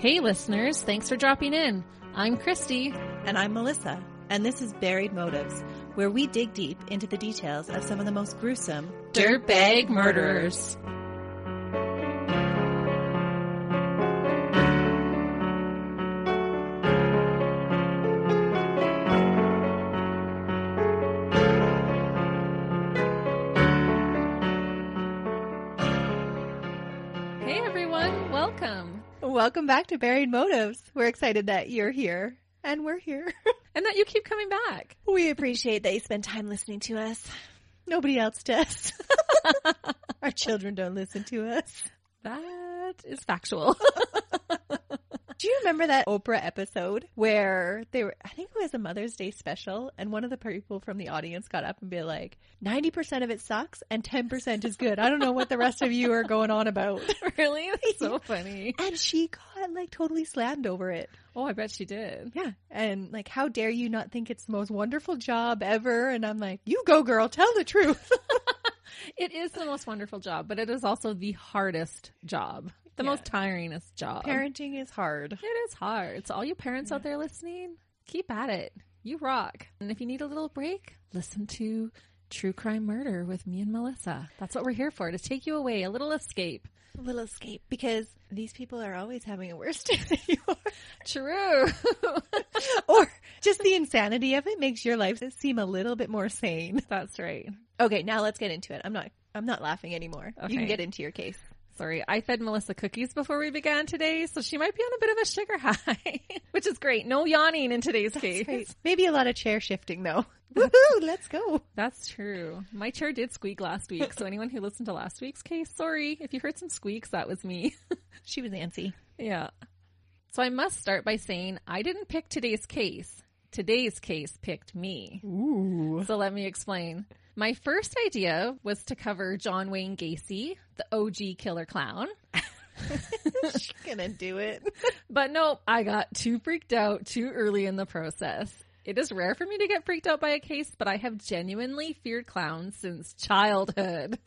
Hey listeners, thanks for dropping in. I'm Christy. And I'm Melissa. And this is Buried Motives, where we dig deep into the details of some of the most gruesome Dirtbag murderers. Hey everyone, welcome. Welcome back to Buried Motives. We're excited that you're here. And we're here. And that you keep coming back. We appreciate that you spend time listening to us. Nobody else does. Our children don't listen to us. That is factual. Do you remember that Oprah episode where they were, I think it was a Mother's Day special, and one of the people from the audience got up and be like, 90% of it sucks and 10% is good. I don't know what the rest of you are going on about. Really? That's so funny. And she got like totally slammed over it. Oh, I bet she did. Yeah. And like, how dare you not think it's the most wonderful job ever? And I'm like, you go girl, tell the truth. It is the most wonderful job, but it is also the hardest job. The most tiringest job. Parenting is hard. It is hard. So all you parents out there listening, keep at it. You rock. And if you need a little break, listen to True Crime Murder with me and Melissa. That's what we're here for, to take you away, a little escape. A little escape, because these people are always having a worse day than you are. True. Or just the insanity of it makes your life seem a little bit more sane. That's right. Okay, now let's get into it. I'm not laughing anymore. Okay. You can get into your case. Sorry, I fed Melissa cookies before we began today, so she might be on a bit of a sugar high, which is great. No yawning in today's case. Right. Maybe a lot of chair shifting, though. Woohoo, let's go. That's true. My chair did squeak last week, so anyone who listened to last week's case, sorry. If you heard some squeaks, that was me. She was Nancy. Yeah. So I must start by saying I didn't pick today's case. Today's case picked me. Ooh. So let me explain. My first idea was to cover John Wayne Gacy, the OG killer clown. She's gonna do it. But no, I got too freaked out too early in the process. It is rare for me to get freaked out by a case, but I have genuinely feared clowns since childhood.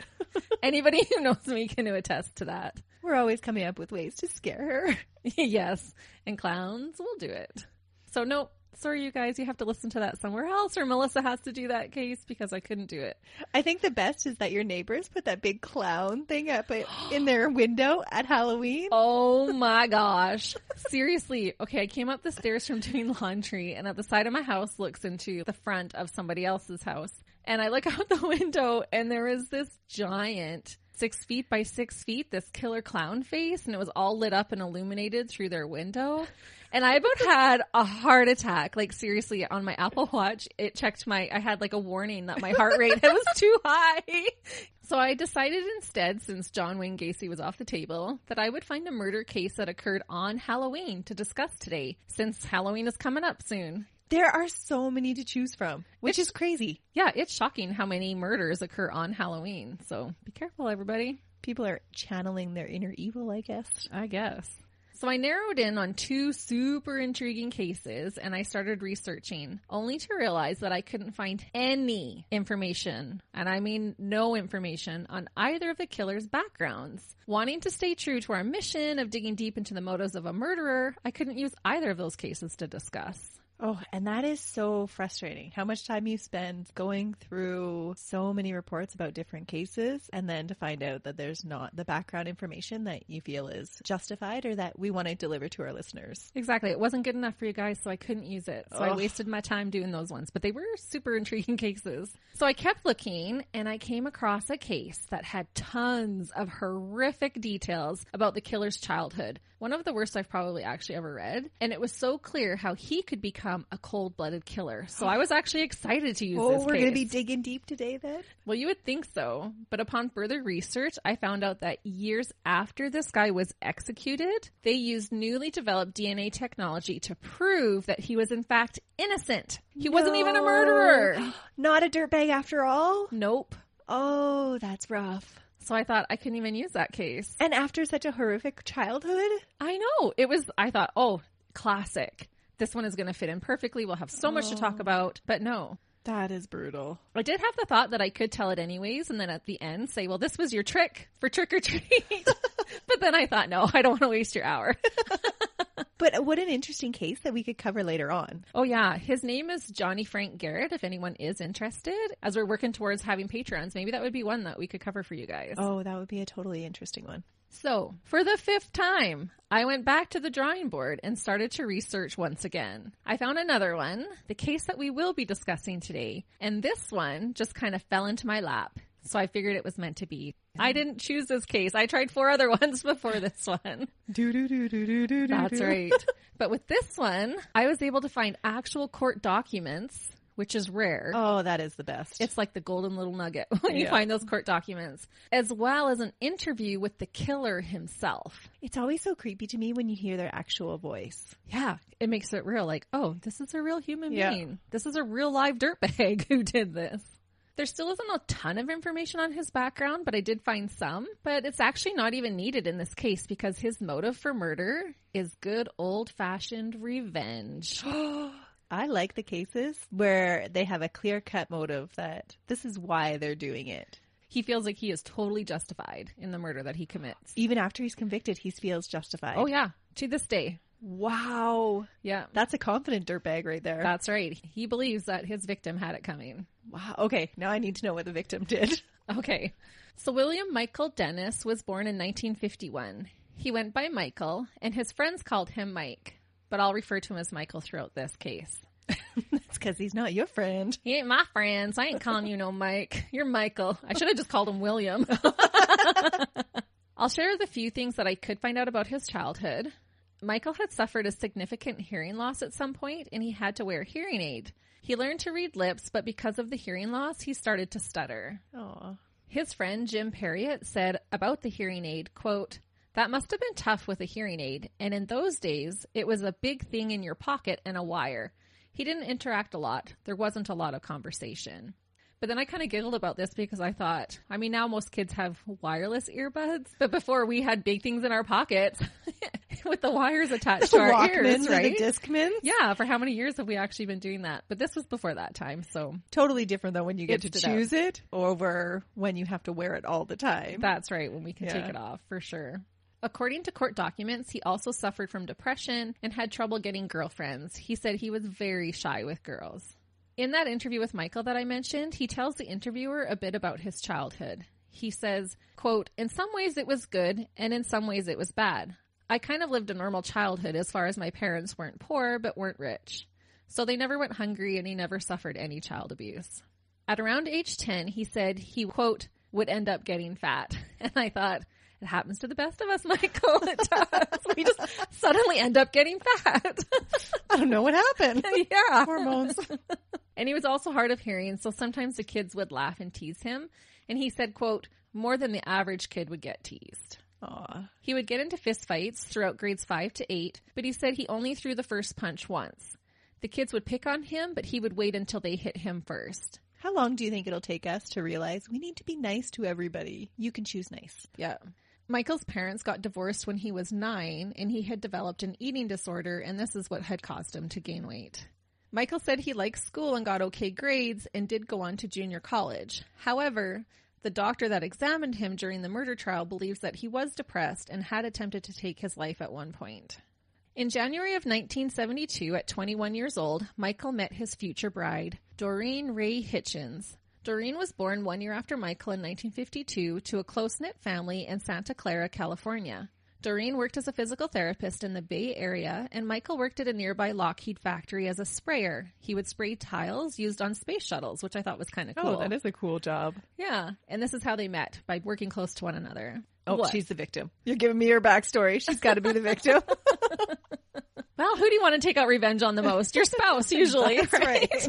Anybody who knows me can attest to that. We're always coming up with ways to scare her. Yes, and clowns will do it. So no. Sorry, you guys, you have to listen to that somewhere else, or Melissa has to do that case because I couldn't do it. I think the best is that your neighbors put that big clown thing up in their window at Halloween. Oh my gosh. Seriously. Okay, I came up the stairs from doing laundry, and at the side of my house looks into the front of somebody else's house. And I look out the window, and there is this giant 6 feet by 6 feet, this killer clown face, and it was all lit up and illuminated through their window. And I about had a heart attack. Like, seriously, on my Apple Watch, it checked I had like a warning that my heart rate was too high. So I decided instead, since John Wayne Gacy was off the table, that I would find a murder case that occurred on Halloween to discuss today, since Halloween is coming up soon. There are so many to choose from, which is crazy. Yeah, it's shocking how many murders occur on Halloween. So be careful, everybody. People are channeling their inner evil, I guess. So I narrowed in on 2 super intriguing cases, and I started researching, only to realize that I couldn't find any information, and I mean no information, on either of the killers' backgrounds. Wanting to stay true to our mission of digging deep into the motives of a murderer, I couldn't use either of those cases to discuss. Oh, and that is so frustrating. How much time you spend going through so many reports about different cases, and then to find out that there's not the background information that you feel is justified or that we want to deliver to our listeners. Exactly. It wasn't good enough for you guys, so I couldn't use it. So I wasted my time doing those ones, but they were super intriguing cases. So I kept looking, and I came across a case that had tons of horrific details about the killer's childhood. One of the worst I've probably actually ever read. And it was so clear how he could become a cold-blooded killer. So I was actually excited to use this case. Oh, we're going to be digging deep today then? Well, you would think so. But upon further research, I found out that years after this guy was executed, they used newly developed DNA technology to prove that he was in fact innocent. He wasn't even a murderer. Not a dirtbag after all? Nope. Oh, that's rough. So I thought I couldn't even use that case. And after such a horrific childhood? I know. I thought, oh, classic. This one is going to fit in perfectly. We'll have so much to talk about. But no. That is brutal. I did have the thought that I could tell it anyways, and then at the end say, well, this was your trick for trick or treat. But then I thought, no, I don't want to waste your hour. But what an interesting case that we could cover later on. Oh, yeah. His name is Johnny Frank Garrett, if anyone is interested. As we're working towards having patrons, maybe that would be one that we could cover for you guys. Oh, that would be a totally interesting one. So, for the 5th time, I went back to the drawing board and started to research once again. I found another one, the case that we will be discussing today, and this one just kind of fell into my lap, so I figured it was meant to be. I didn't choose this case. I tried 4 other ones before this one. That's right. But with this one, I was able to find actual court documents, which is rare. Oh, that is the best. It's like the golden little nugget when you find those court documents, as well as an interview with the killer himself. It's always so creepy to me when you hear their actual voice. Yeah, it makes it real. Like, oh, this is a real human being. This is a real live dirtbag who did this. There still isn't a ton of information on his background, but I did find some. But it's actually not even needed in this case because his motive for murder is good old-fashioned revenge. I like the cases where they have a clear-cut motive that this is why they're doing it. He feels like he is totally justified in the murder that he commits. Even after he's convicted, he feels justified. Oh, yeah. To this day. Wow. Yeah. That's a confident dirtbag right there. That's right. He believes that his victim had it coming. Wow. Okay. Now I need to know what the victim did. Okay. So William Michael Dennis was born in 1951. He went by Michael, and his friends called him Mike. But I'll refer to him as Michael throughout this case. That's because he's not your friend. He ain't my friend, so I ain't calling you no Mike. You're Michael. I should have just called him William. I'll share the few things that I could find out about his childhood. Michael had suffered a significant hearing loss at some point, and he had to wear a hearing aid. He learned to read lips, but because of the hearing loss, he started to stutter. Aww. His friend, Jim Perriott, said about the hearing aid, quote, "That must have been tough with a hearing aid, and in those days, it was a big thing in your pocket and a wire. He didn't interact a lot. There wasn't a lot of conversation." But then I kind of giggled about this because I thought, I mean, now most kids have wireless earbuds, but before we had big things in our pockets with the wires attached to our ears, right? The Discmans? Yeah, for how many years have we actually been doing that? But this was before that time, so. Totally different though when you get to It's choose it over when you have to wear it all the time. That's right, when we can take it off, for sure. According to court documents, he also suffered from depression and had trouble getting girlfriends. He said he was very shy with girls. In that interview with Michael that I mentioned, he tells the interviewer a bit about his childhood. He says, quote, "In some ways it was good, and in some ways it was bad. I kind of lived a normal childhood as far as my parents weren't poor, but weren't rich. So they never went hungry, and he never suffered any child abuse." At around age 10, he said he, quote, "would end up getting fat." And I thought, it happens to the best of us, Michael. It does. We just suddenly end up getting fat. I don't know what happened. Yeah. Hormones. And he was also hard of hearing, so sometimes the kids would laugh and tease him. And he said, quote, "more than the average kid would get teased." Aw. He would get into fist fights throughout grades 5 to 8, but he said he only threw the first punch once. The kids would pick on him, but he would wait until they hit him first. How long do you think it'll take us to realize we need to be nice to everybody? You can choose nice. Yeah. Michael's parents got divorced when he was 9, and he had developed an eating disorder, and this is what had caused him to gain weight. Michael said he liked school and got okay grades and did go on to junior college. However, the doctor that examined him during the murder trial believes that he was depressed and had attempted to take his life at one point. In January of 1972, at 21 years old, Michael met his future bride, Doreen Ray Hitchens. Doreen was born 1 year after Michael in 1952 to a close-knit family in Santa Clara, California. Doreen worked as a physical therapist in the Bay Area, and Michael worked at a nearby Lockheed factory as a sprayer. He would spray tiles used on space shuttles, which I thought was kind of cool. Oh, that is a cool job. Yeah, and this is how they met, by working close to one another. Oh, What? she's the victim. You're giving me her backstory. She's got to be the victim. Well, who do you want to take out revenge on the most? Your spouse, usually. That's right.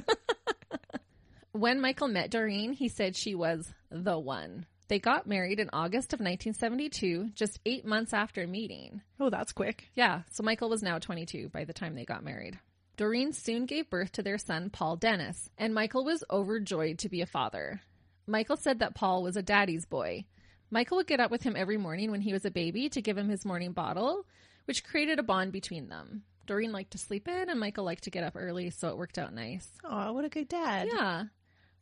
When Michael met Doreen, he said she was the one. They got married in August of 1972, just 8 months after meeting. Oh, that's quick. Yeah, so Michael was now 22 by the time they got married. Doreen soon gave birth to their son, Paul Dennis, and Michael was overjoyed to be a father. Michael said that Paul was a daddy's boy. Michael would get up with him every morning when he was a baby to give him his morning bottle, which created a bond between them. Doreen liked to sleep in, and Michael liked to get up early, so it worked out nice. Oh, what a good dad. Yeah.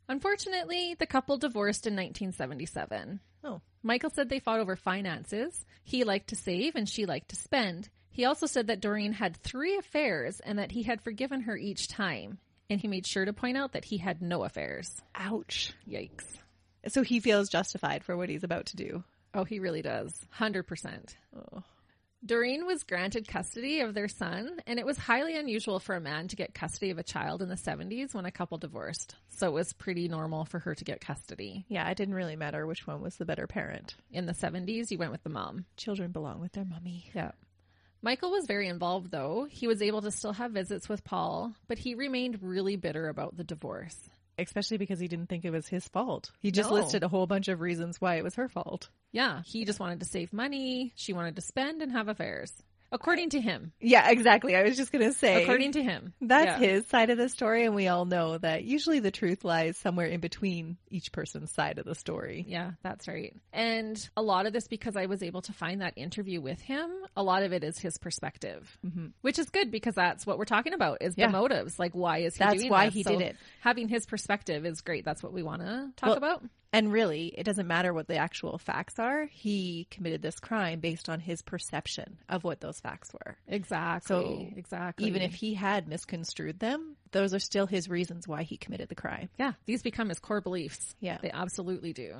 Unfortunately, the couple divorced in 1977. Oh. Michael said they fought over finances. He liked to save and she liked to spend. He also said that Doreen had 3 affairs and that he had forgiven her each time. And he made sure to point out that he had no affairs. Ouch. Yikes. So he feels justified for what he's about to do. Oh, he really does. 100%. Oh. Doreen was granted custody of their son, and it was highly unusual for a man to get custody of a child in the 70s when a couple divorced. So it was pretty normal for her to get custody. Yeah, it didn't really matter which one was the better parent. In the 70s, you went with the mom. Children belong with their mommy. Yeah. Michael was very involved, though. He was able to still have visits with Paul, but he remained really bitter about the divorce. Especially because he didn't think it was his fault. He just listed a whole bunch of reasons why it was her fault. Yeah, he just wanted to save money. She wanted to spend and have affairs. According to him. Yeah, exactly. I was just going to say. According to him. That's his side of the story, and we all know that usually the truth lies somewhere in between each person's side of the story. Yeah, that's right. And a lot of this, because I was able to find that interview with him, a lot of it is his perspective, which is good because that's what we're talking about is the motives. Like, why is he doing this? That's why he did it. Having his perspective is great. That's what we want to talk about. And really, it doesn't matter what the actual facts are. He committed this crime based on his perception of what those facts were. Exactly. So even if he had misconstrued them, those are still his reasons why he committed the crime. Yeah. These become his core beliefs. Yeah. They absolutely do.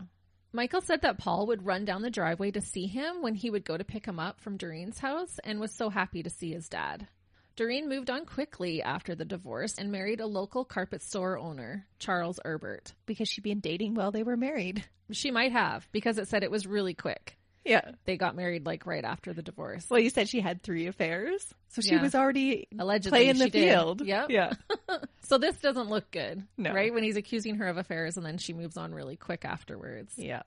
Michael said that Paul would run down the driveway to see him when he would go to pick him up from Doreen's house and was so happy to see his dad. Doreen moved on quickly after the divorce and married a local carpet store owner, Charles Herbert. Because she'd been dating while they were married. She might have, because it said it was really quick. Yeah. They got married like right after the divorce. Well, you said she had 3 affairs. So she was already allegedly playing the field. Yep. Yeah. So this doesn't look good, no. Right? When he's accusing her of affairs and then she moves on really quick afterwards. Yeah.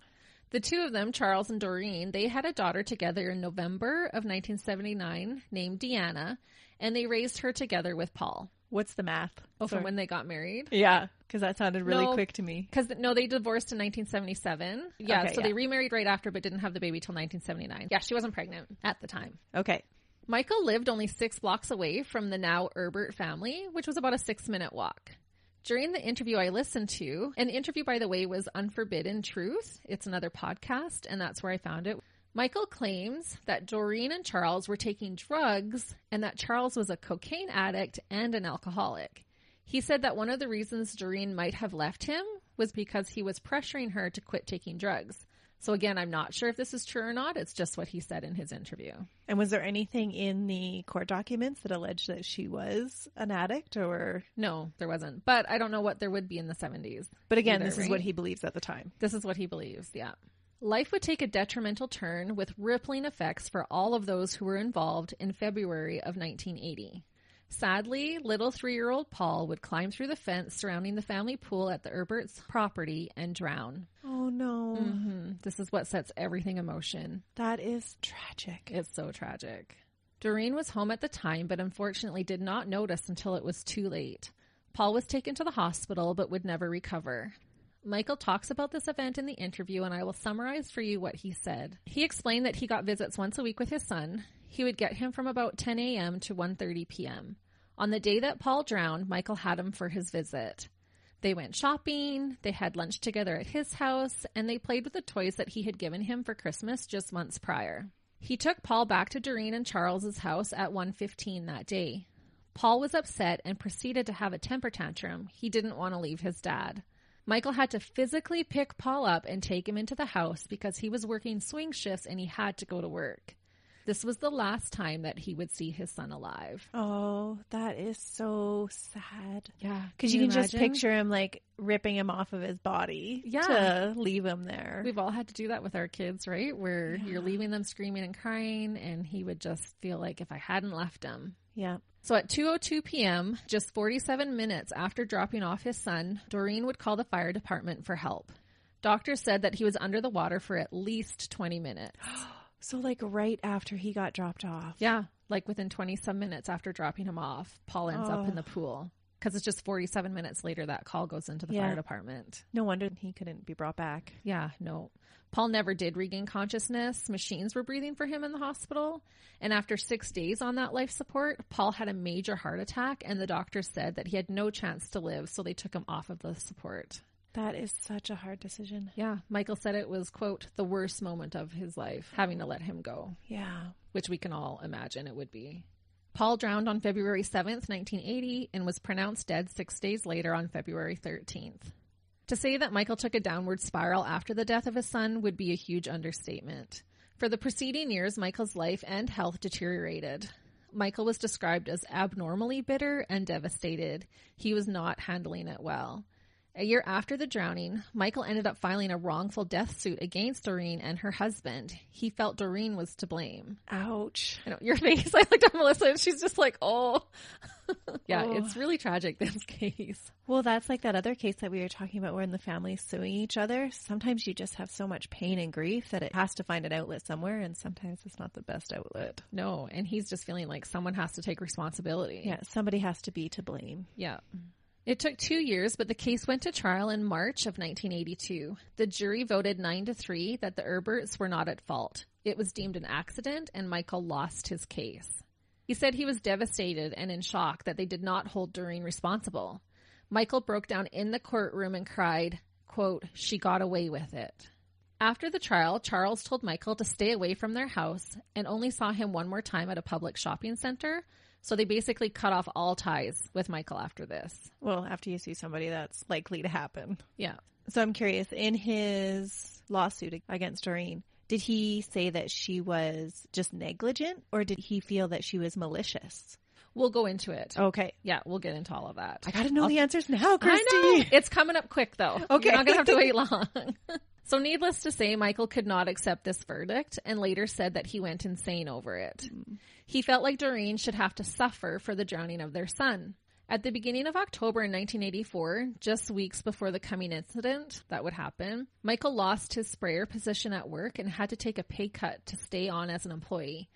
The 2 of them, Charles and Doreen, they had a daughter together in November of 1979 named Deanna, and they raised her together with Paul. What's the math? From when they got married? Yeah, because that sounded really quick to me. Because, they divorced in 1977. Yeah, okay, so they remarried right after, but didn't have the baby till 1979. Yeah, she wasn't pregnant at the time. Okay. Michael lived only 6 blocks away from the now Herbert family, which was about a 6-minute walk. During the interview I listened to, and the interview, by the way, was Unforbidden Truth. It's another podcast, and that's where I found it. Michael claims that Doreen and Charles were taking drugs and that Charles was a cocaine addict and an alcoholic. He said that one of the reasons Doreen might have left him was because he was pressuring her to quit taking drugs. So again, I'm not sure if this is true or not. It's just what he said in his interview. And was there anything in the court documents that alleged that she was an addict or? No, there wasn't. But I don't know what there would be in the 70s. But again, this is what he believes at the time. This is what he believes, yeah. Life would take a detrimental turn with rippling effects for all of those who were involved in February of 1980. Sadly, little 3-year-old Paul would climb through the fence surrounding the family pool at the Herberts' property and drown. Oh, no. This is what sets everything in motion. That is tragic. It's so tragic. Doreen was home at the time, but unfortunately did not notice until it was too late. Paul was taken to the hospital, but would never recover. Michael talks about this event in the interview, and I will summarize for you what he said. He explained that he got visits once a week with his son. He would get him from about 10 a.m. to 1:30 p.m. On the day that Paul drowned, Michael had him for his visit. They went shopping, they had lunch together at his house, and they played with the toys that he had given him for Christmas just months prior. He took Paul back to Doreen and Charles's house at 1:15 that day. Paul was upset and proceeded to have a temper tantrum. He didn't want to leave his dad. Michael had to physically pick Paul up and take him into the house because he was working swing shifts and he had to go to work. This was the last time that he would see his son alive. Oh, that is so sad. Yeah. Because you can just picture him like ripping him off of his body to leave him there. We've all had to do that with our kids, right? Where you're leaving them screaming and crying and he would just feel like if I hadn't left him. Yeah. So at 2:02 p.m., just 47 minutes after dropping off his son, Doreen would call the fire department for help. Doctors said that he was under the water for at least 20 minutes. So like right after he got dropped off. Yeah, like within 20-some minutes after dropping him off, Paul ends up in the pool. Because it's just 47 minutes later that call goes into the fire department. No wonder he couldn't be brought back. Yeah, no. Paul never did regain consciousness. Machines were breathing for him in the hospital. And after 6 days on that life support, Paul had a major heart attack, and the doctors said that he had no chance to live, so they took him off of the support. That is such a hard decision. Yeah. Michael said it was, quote, the worst moment of his life, having to let him go. Yeah. which we can all imagine it would be. Paul drowned on February 7th, 1980, and was pronounced dead 6 days later on February 13th. To say that Michael took a downward spiral after the death of his son would be a huge understatement. For the preceding years, Michael's life and health deteriorated. Michael was described as abnormally bitter and devastated. He was not handling it well. A year after the drowning, Michael ended up filing a wrongful death suit against Doreen and her husband. He felt Doreen was to blame. Ouch. I know, your face. I looked at Melissa and she's just like, oh. Yeah, it's really tragic, this case. Well, that's like that other case that we were talking about where in the families suing each other. Sometimes you just have so much pain and grief that it has to find an outlet somewhere, and sometimes it's not the best outlet. No, and he's just feeling like someone has to take responsibility. Yeah, somebody has to be to blame. Yeah. It took 2 years, but the case went to trial in March of 1982. The jury voted 9-3 that the Herberts were not at fault. It was deemed an accident, and Michael lost his case. He said he was devastated and in shock that they did not hold Doreen responsible. Michael broke down in the courtroom and cried, quote, "She got away with it." After the trial, Charles told Michael to stay away from their house and only saw him one more time at a public shopping center. So they basically cut off all ties with Michael after this. Well, after you see somebody, that's likely to happen. Yeah. So I'm curious, in his lawsuit against Doreen, did he say that she was just negligent, or did he feel that she was malicious? We'll go into it. Okay. Yeah, we'll get into all of that. I got to know the answers now, Christy. I know. It's coming up quick, though. Okay. You're not going to have to wait long. So needless to say, Michael could not accept this verdict and later said that he went insane over it. He felt like Doreen should have to suffer for the drowning of their son. At the beginning of October in 1984, just weeks before the coming incident that would happen, Michael lost his sprayer position at work and had to take a pay cut to stay on as an employee.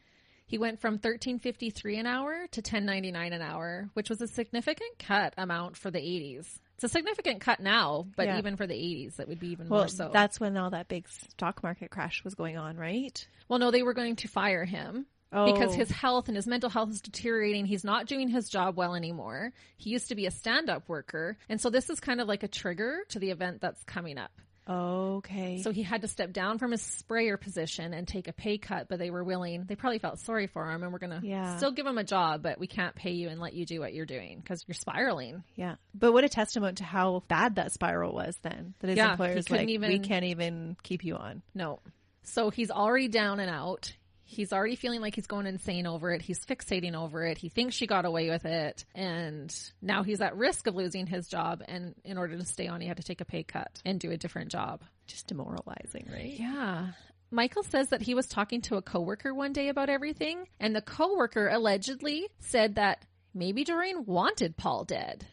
He went from $13.53 an hour to $10.99 an hour, which was a significant cut amount for the 80s. It's a significant cut now, but even for the 80s, it would be even more so. That's when all that big stock market crash was going on, right? Well, no, they were going to fire him. Because his health and his mental health is deteriorating. He's not doing his job well anymore. He used to be a stand-up worker. And so this is kind of like a trigger to the event that's coming up. Okay. So he had to step down from his sprayer position and take a pay cut, but they were willing. They probably felt sorry for him and we're going to still give him a job, but we can't pay you and let you do what you're doing because you're spiraling. Yeah. But what a testament to how bad that spiral was then. That his employer's like, we can't even keep you on. No. So he's already down and out. He's already feeling like he's going insane over it. He's fixating over it. He thinks she got away with it. And now he's at risk of losing his job. And in order to stay on, he had to take a pay cut and do a different job. Just demoralizing, right? Yeah. Michael says that he was talking to a coworker one day about everything. And the coworker allegedly said that maybe Doreen wanted Paul dead.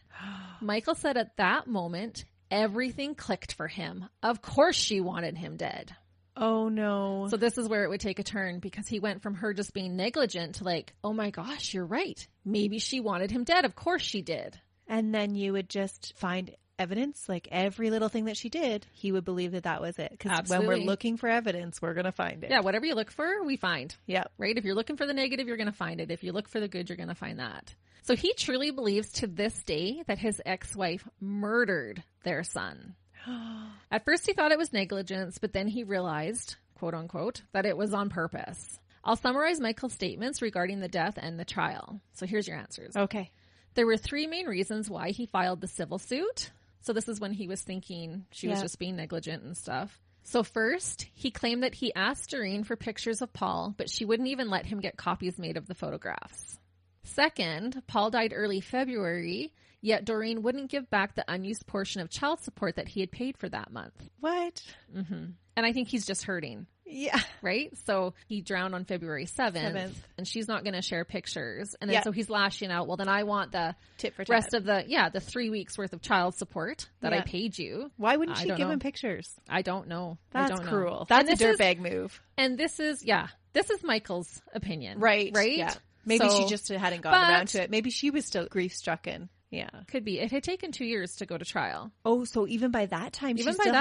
Michael said at that moment, everything clicked for him. Of course she wanted him dead. Oh, no. So this is where it would take a turn because he went from her just being negligent to like, oh my gosh, you're right. Maybe she wanted him dead. Of course she did. And then you would just find evidence, like every little thing that she did, he would believe that that was it. Because when we're looking for evidence, we're going to find it. Yeah, whatever you look for, we find. Yeah. Right? If you're looking for the negative, you're going to find it. If you look for the good, you're going to find that. So he truly believes to this day that his ex-wife murdered their son. At first he thought it was negligence, but then he realized, quote unquote, that it was on purpose. I'll summarize Michael's statements regarding the death and the trial. So here's your answers. Okay. There were 3 main reasons why he filed the civil suit. So this is when he was thinking she was just being negligent and stuff. So first, he claimed that he asked Doreen for pictures of Paul, but she wouldn't even let him get copies made of the photographs. Second, Paul died early February, yet Doreen wouldn't give back the unused portion of child support that he had paid for that month. What? Mm-hmm. And I think he's just hurting. Yeah. Right? So he drowned on February 7th. And she's not going to share pictures. And then so he's lashing out, well, then I want the tit for tat. Rest of the 3 weeks worth of child support that I paid you. Why wouldn't she give him pictures? I don't know. That's cruel. That's a dirtbag move. And this is Michael's opinion. Right. Right? Yeah. Maybe she just hadn't gotten around to it. Maybe she was still grief-stricken. Yeah. Could be. It had taken 2 years to go to trial. Oh, so even by that time, she still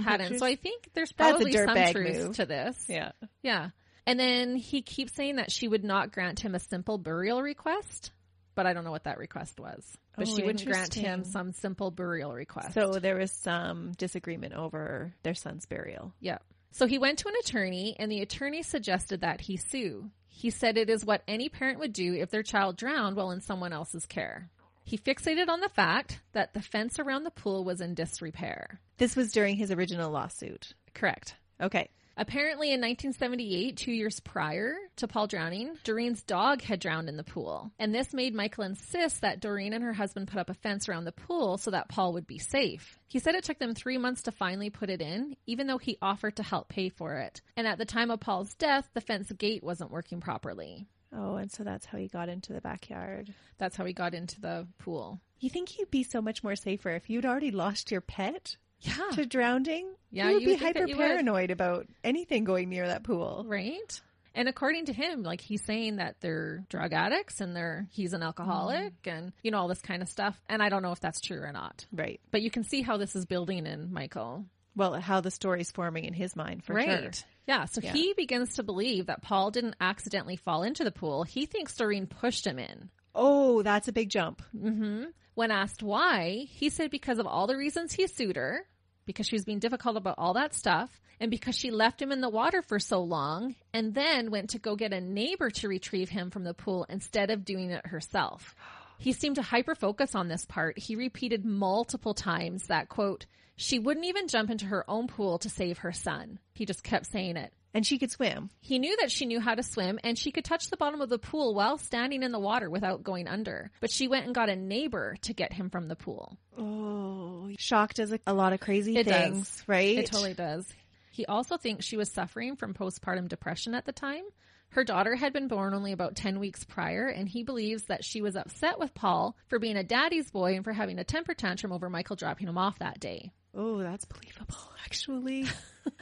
hadn't. So I think there's probably some truth move to this. Yeah. Yeah. And then he keeps saying that she would not grant him a simple burial request, but I don't know what that request was. But she wouldn't grant him some simple burial request. So there was some disagreement over their son's burial. Yeah. So he went to an attorney, and the attorney suggested that he sue. He said it is what any parent would do if their child drowned while in someone else's care. He fixated on the fact that the fence around the pool was in disrepair. This was during his original lawsuit. Correct. Okay. Apparently in 1978, 2 years prior to Paul drowning, Doreen's dog had drowned in the pool. And this made Michael insist that Doreen and her husband put up a fence around the pool so that Paul would be safe. He said it took them 3 months to finally put it in, even though he offered to help pay for it. And at the time of Paul's death, the fence gate wasn't working properly. Oh, and so that's how he got into the backyard. That's how he got into the pool. You think you'd be so much more safer if you'd already lost your pet? Yeah. To drowning? Yeah, you would be think that hyper you paranoid about anything going near that pool. Right? And according to him, like, he's saying that they're drug addicts and he's an alcoholic and, you know, all this kind of stuff. And I don't know if that's true or not. Right. But you can see how this is building in Michael. Well, how the story's forming in his mind, for sure. Yeah. So he begins to believe that Paul didn't accidentally fall into the pool. He thinks Doreen pushed him in. Oh, that's a big jump. Mm-hmm. When asked why, he said because of all the reasons he sued her, because she was being difficult about all that stuff, and because she left him in the water for so long, and then went to go get a neighbor to retrieve him from the pool instead of doing it herself. He seemed to hyper-focus on this part. He repeated multiple times that, quote, she wouldn't even jump into her own pool to save her son. He just kept saying it. And she could swim. He knew that she knew how to swim, and she could touch the bottom of the pool while standing in the water without going under. But she went and got a neighbor to get him from the pool. Oh, shock does a lot of crazy things, right? It totally does. He also thinks she was suffering from postpartum depression at the time. Her daughter had been born only about 10 weeks prior, and he believes that she was upset with Paul for being a daddy's boy and for having a temper tantrum over Michael dropping him off that day. Oh, that's believable, actually.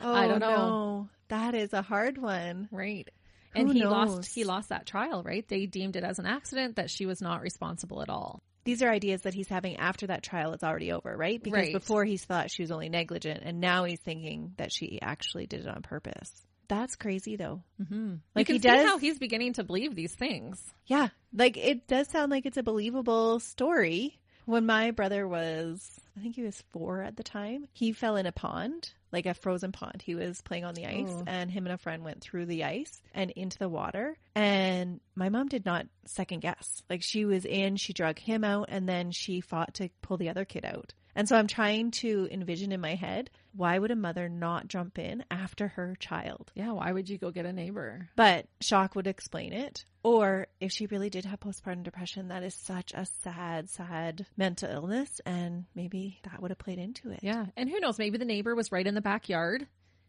Oh, I don't know. No. That is a hard one. Right. Who And he knows? lost that trial, right? They deemed it as an accident, that she was not responsible at all. These are ideas that he's having after that trial is already over, right? Because before he's thought she was only negligent, and now he's thinking that she actually did it on purpose. That's crazy, though. Mm-hmm. Like, you can see how he's beginning to believe these things. Yeah. Like, it does sound like it's a believable story. When my brother was, I think he was 4 at the time, he fell in a pond, like a frozen pond. He was playing on the ice, and him and a friend went through the ice and into the water. And my mom did not second guess. Like, she was in, she drug him out, and then she fought to pull the other kid out. And so I'm trying to envision in my head, why would a mother not jump in after her child? Yeah, why would you go get a neighbor? But shock would explain it. Or if she really did have postpartum depression, that is such a sad, sad mental illness. And maybe that would have played into it. Yeah. And who knows, maybe the neighbor was right in the backyard.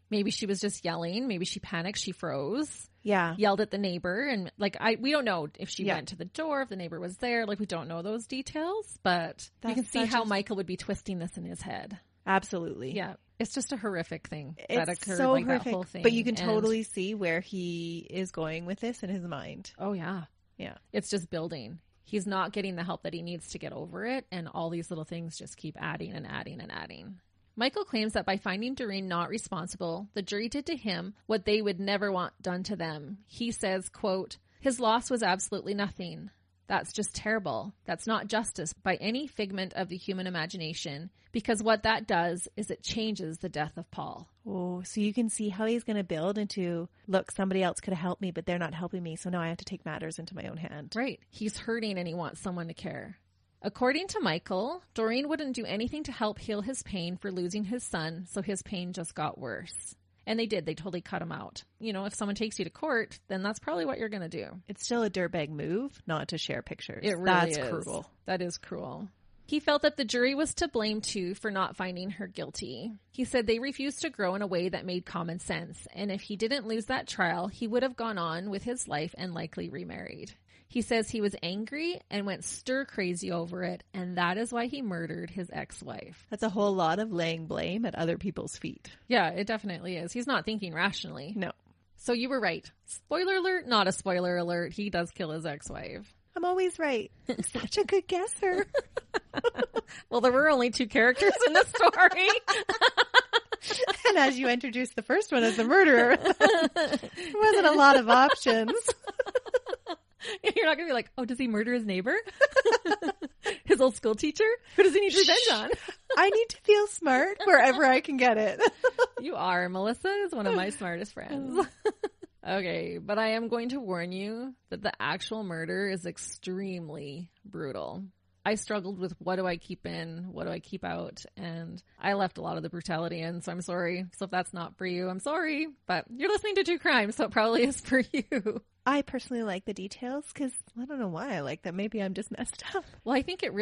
Maybe she was just yelling. Maybe she panicked. She froze. Yeah. Yelled at the neighbor. And like, we don't know if she went to the door, if the neighbor was there. Like, we don't know those details, but you can see how Michael would be twisting this in his head. Absolutely. Yeah. It's just a horrific thing that occurred, so like horrific, that whole thing. But you can totally see where he is going with this in his mind. Oh, yeah. Yeah. It's just building. He's not getting the help that he needs to get over it. And all these little things just keep adding and adding and adding. Michael claims that by finding Doreen not responsible, the jury did to him what they would never want done to them. He says, quote, his loss was absolutely nothing. That's just terrible. That's not justice by any figment of the human imagination, because what that does is it changes the death of Paul. Oh, so you can see how he's going to build into, look, somebody else could have helped me, but they're not helping me, so now I have to take matters into my own hand. Right. He's hurting and he wants someone to care. According to Michael, Doreen wouldn't do anything to help heal his pain for losing his son, so his pain just got worse. And they did. They totally cut him out. You know, if someone takes you to court, then that's probably what you're going to do. It's still a dirtbag move not to share pictures. It really That's is. cruel. That is cruel. He felt that the jury was to blame, too, for not finding her guilty. He said they refused to grow in a way that made common sense. And if he didn't lose that trial, he would have gone on with his life and likely remarried. He says he was angry and went stir crazy over it, and that is why he murdered his ex-wife. That's a whole lot of laying blame at other people's feet. Yeah, it definitely is. He's not thinking rationally. No. So you were right. Spoiler alert, not a spoiler alert. He does kill his ex-wife. I'm always right. I'm such a good guesser. Well, there were only 2 characters in the story. And as you introduced the first one as the murderer, there wasn't a lot of options. You're not going to be like, oh, does he murder his neighbor? His old school teacher? Who does he need revenge on? I need to feel smart wherever I can get it. You are. Melissa is one of my smartest friends. Okay, but I am going to warn you that the actual murder is extremely brutal. I struggled with what do I keep in, what do I keep out, and I left a lot of the brutality in, so I'm sorry. So if that's not for you, I'm sorry, but you're listening to True Crime, so it probably is for you. I personally like the details because I don't know why I like that. Maybe I'm just messed up. Well, I think it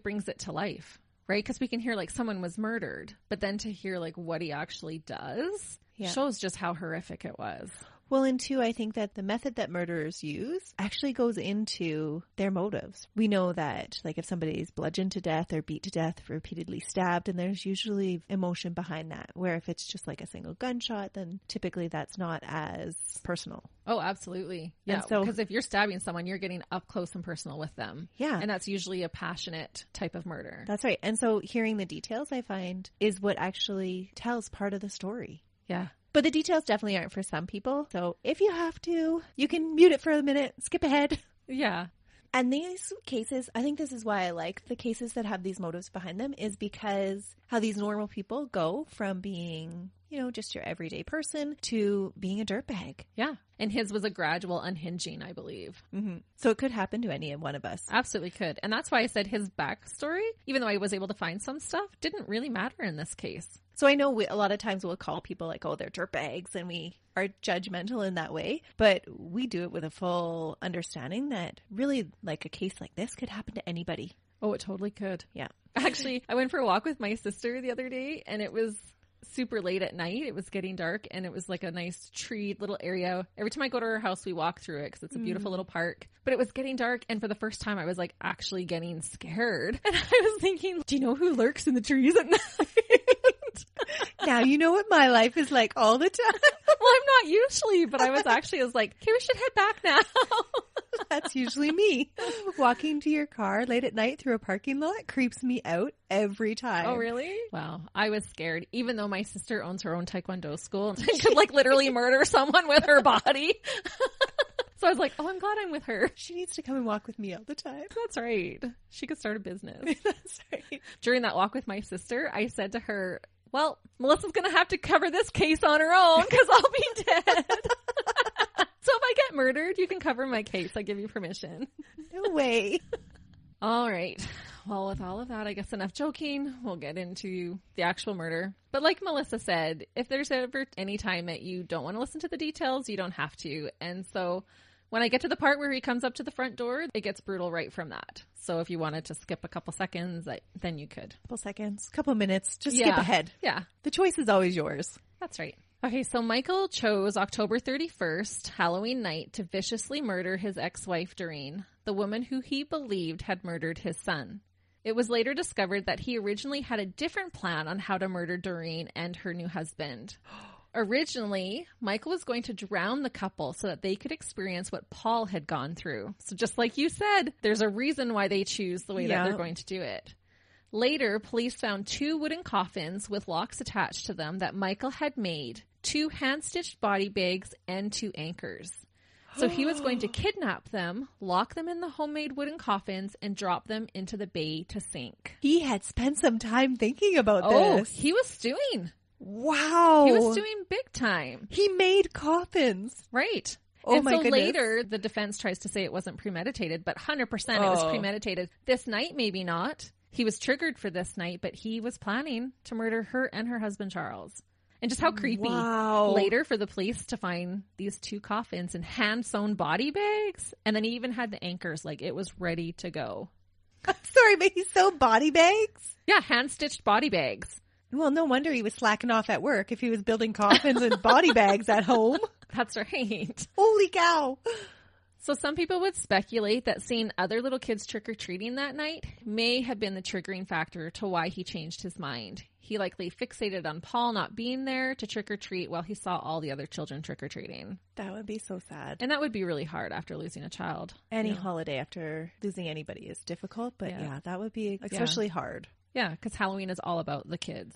brings it to life, right? Because we can hear like someone was murdered, but then to hear like what he actually does shows just how horrific it was. Well, and two, I think that the method that murderers use actually goes into their motives. We know that, like, if somebody's bludgeoned to death or beat to death, repeatedly stabbed, and there's usually emotion behind that. Where if it's just like a single gunshot, then typically that's not as personal. Oh, absolutely. Yeah, because if you're stabbing someone, you're getting up close and personal with them. Yeah. And that's usually a passionate type of murder. That's right. And so hearing the details, I find, is what actually tells part of the story. Yeah. But the details definitely aren't for some people. So if you have to, you can mute it for a minute, skip ahead. Yeah. And these cases, I think this is why I like the cases that have these motives behind them, is because how these normal people go from being, you know, just your everyday person to being a dirtbag. Yeah. And his was a gradual unhinging, I believe. Mm-hmm. So it could happen to any one of us. Absolutely could. And that's why I said his backstory, even though I was able to find some stuff, didn't really matter in this case. So I know a lot of times we'll call people like, oh, they're dirtbags, and we are judgmental in that way. But we do it with a full understanding that really, like, a case like this could happen to anybody. Oh, it totally could. Yeah. Actually, I went for a walk with my sister the other day, and it was super late at night. It was getting dark, and it was like a nice tree little area. Every time I go to her house, we walk through it because it's a beautiful little park. But it was getting dark, and for the first time, I was like actually getting scared. And I was thinking, do you know who lurks in the trees at night? Now you know what my life is like all the time. Well, I'm not usually, but I was like, okay, we should head back now. That's usually me. Walking to your car late at night through a parking lot creeps me out every time. Oh, really? Wow. I was scared, even though my sister owns her own Taekwondo school and could like literally murder someone with her body. So I was like, oh, I'm glad I'm with her. She needs to come and walk with me all the time. That's right. She could start a business. That's right. During that walk with my sister, I said to her, well, Melissa's going to have to cover this case on her own because I'll be dead. So if I get murdered, you can cover my case. I give you permission. No way. All right. Well, with all of that, I guess enough joking. We'll get into the actual murder. But like Melissa said, if there's ever any time that you don't want to listen to the details, you don't have to. And so when I get to the part where he comes up to the front door, it gets brutal right from that. So if you wanted to skip a couple seconds, then you could. Couple seconds, couple minutes, just skip ahead. Yeah. The choice is always yours. That's right. Okay, so Michael chose October 31st, Halloween night, to viciously murder his ex-wife, Doreen, the woman who he believed had murdered his son. It was later discovered that he originally had a different plan on how to murder Doreen and her new husband. Originally, Michael was going to drown the couple so that they could experience what Paul had gone through. So just like you said, there's a reason why they choose the way that they're going to do it. Later, police found 2 wooden coffins with locks attached to them that Michael had made, 2 hand-stitched body bags, and 2 anchors. So he was going to kidnap them, lock them in the homemade wooden coffins, and drop them into the bay to sink. He had spent some time thinking about this. this. He was stewing. Wow. He was doing big time. He made coffins. Right. Oh, and my so goodness. later, the defense tries to say it wasn't premeditated, but 100% it was premeditated. This night, maybe not. He was triggered for this night, but he was planning to murder her and her husband, Charles. And just how creepy later for the police to find these 2 coffins and hand-sewn body bags. And then he even had the anchors, like it was ready to go. Sorry, but he sewed body bags? Yeah, hand-stitched body bags. Well, no wonder he was slacking off at work if he was building coffins and body bags at home. That's right. Holy cow. So some people would speculate that seeing other little kids trick-or-treating that night may have been the triggering factor to why he changed his mind. He likely fixated on Paul not being there to trick-or-treat while he saw all the other children trick-or-treating. That would be so sad. And that would be really hard after losing a child. Any holiday after losing anybody is difficult, but that would be especially hard. Yeah, because Halloween is all about the kids.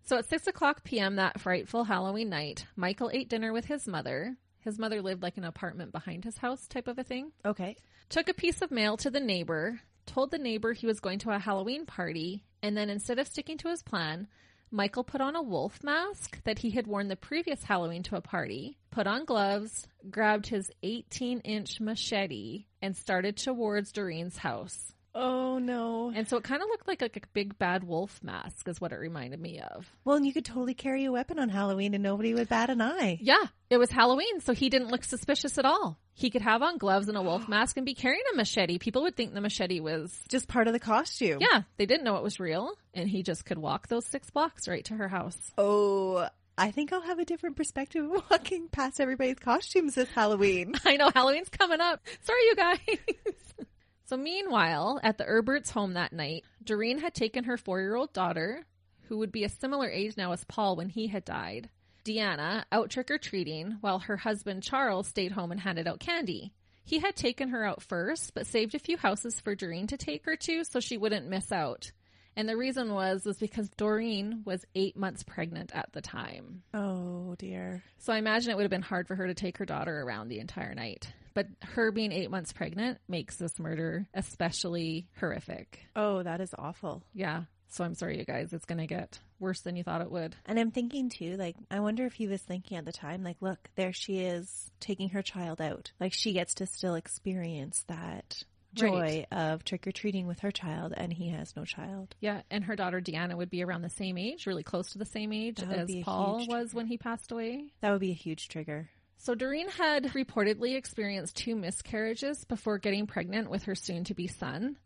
So at 6:00 p.m. that frightful Halloween night, Michael ate dinner with his mother. His mother lived like an apartment behind his house type of a thing. Okay. Took a piece of mail to the neighbor, told the neighbor he was going to a Halloween party, and then instead of sticking to his plan, Michael put on a wolf mask that he had worn the previous Halloween to a party, put on gloves, grabbed his 18-inch machete, and started towards Doreen's house. Oh, no. And so it kind of looked like a big bad wolf mask is what it reminded me of. Well, and you could totally carry a weapon on Halloween and nobody would bat an eye. Yeah, it was Halloween, so he didn't look suspicious at all. He could have on gloves and a wolf mask and be carrying a machete. People would think the machete was just part of the costume. Yeah, they didn't know it was real, and he just could walk those 6 blocks right to her house. Oh, I think I'll have a different perspective walking past everybody's costumes this Halloween. I know, Halloween's coming up. Sorry, you guys. So meanwhile, at the Herberts' home that night, Doreen had taken her 4-year-old daughter, who would be a similar age now as Paul when he had died, Deanna, out trick-or-treating, while her husband Charles stayed home and handed out candy. He had taken her out first, but saved a few houses for Doreen to take her to so she wouldn't miss out. And the reason was because Doreen was 8 months pregnant at the time. Oh, dear. So I imagine it would have been hard for her to take her daughter around the entire night. But her being 8 months pregnant makes this murder especially horrific. Oh, that is awful. Yeah. So I'm sorry, you guys. It's going to get worse than you thought it would. And I'm thinking, too, like, I wonder if he was thinking at the time, like, look, there she is taking her child out. Like, she gets to still experience that joy of trick-or-treating with her child, and he has no child. Yeah, and her daughter Deanna would be around the same age, really close to the same age as Paul was when he passed away. That would be a huge trigger. So Doreen had reportedly experienced 2 miscarriages before getting pregnant with her soon-to-be son.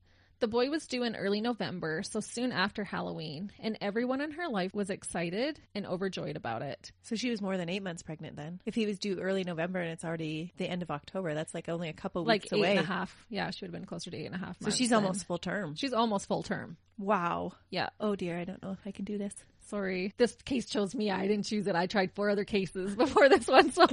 The boy was due in early November, so soon after Halloween, and everyone in her life was excited and overjoyed about it. So she was more than 8 months pregnant then. If he was due early November and it's already the end of October, that's like only a couple weeks away. Like 8.5. Yeah, she would have been closer to 8.5 months. So she's almost full term. She's almost full term. Wow. Yeah. Oh dear, I don't know if I can do this. Sorry. This case chose me. I didn't choose it. I tried 4 other cases before this one, so...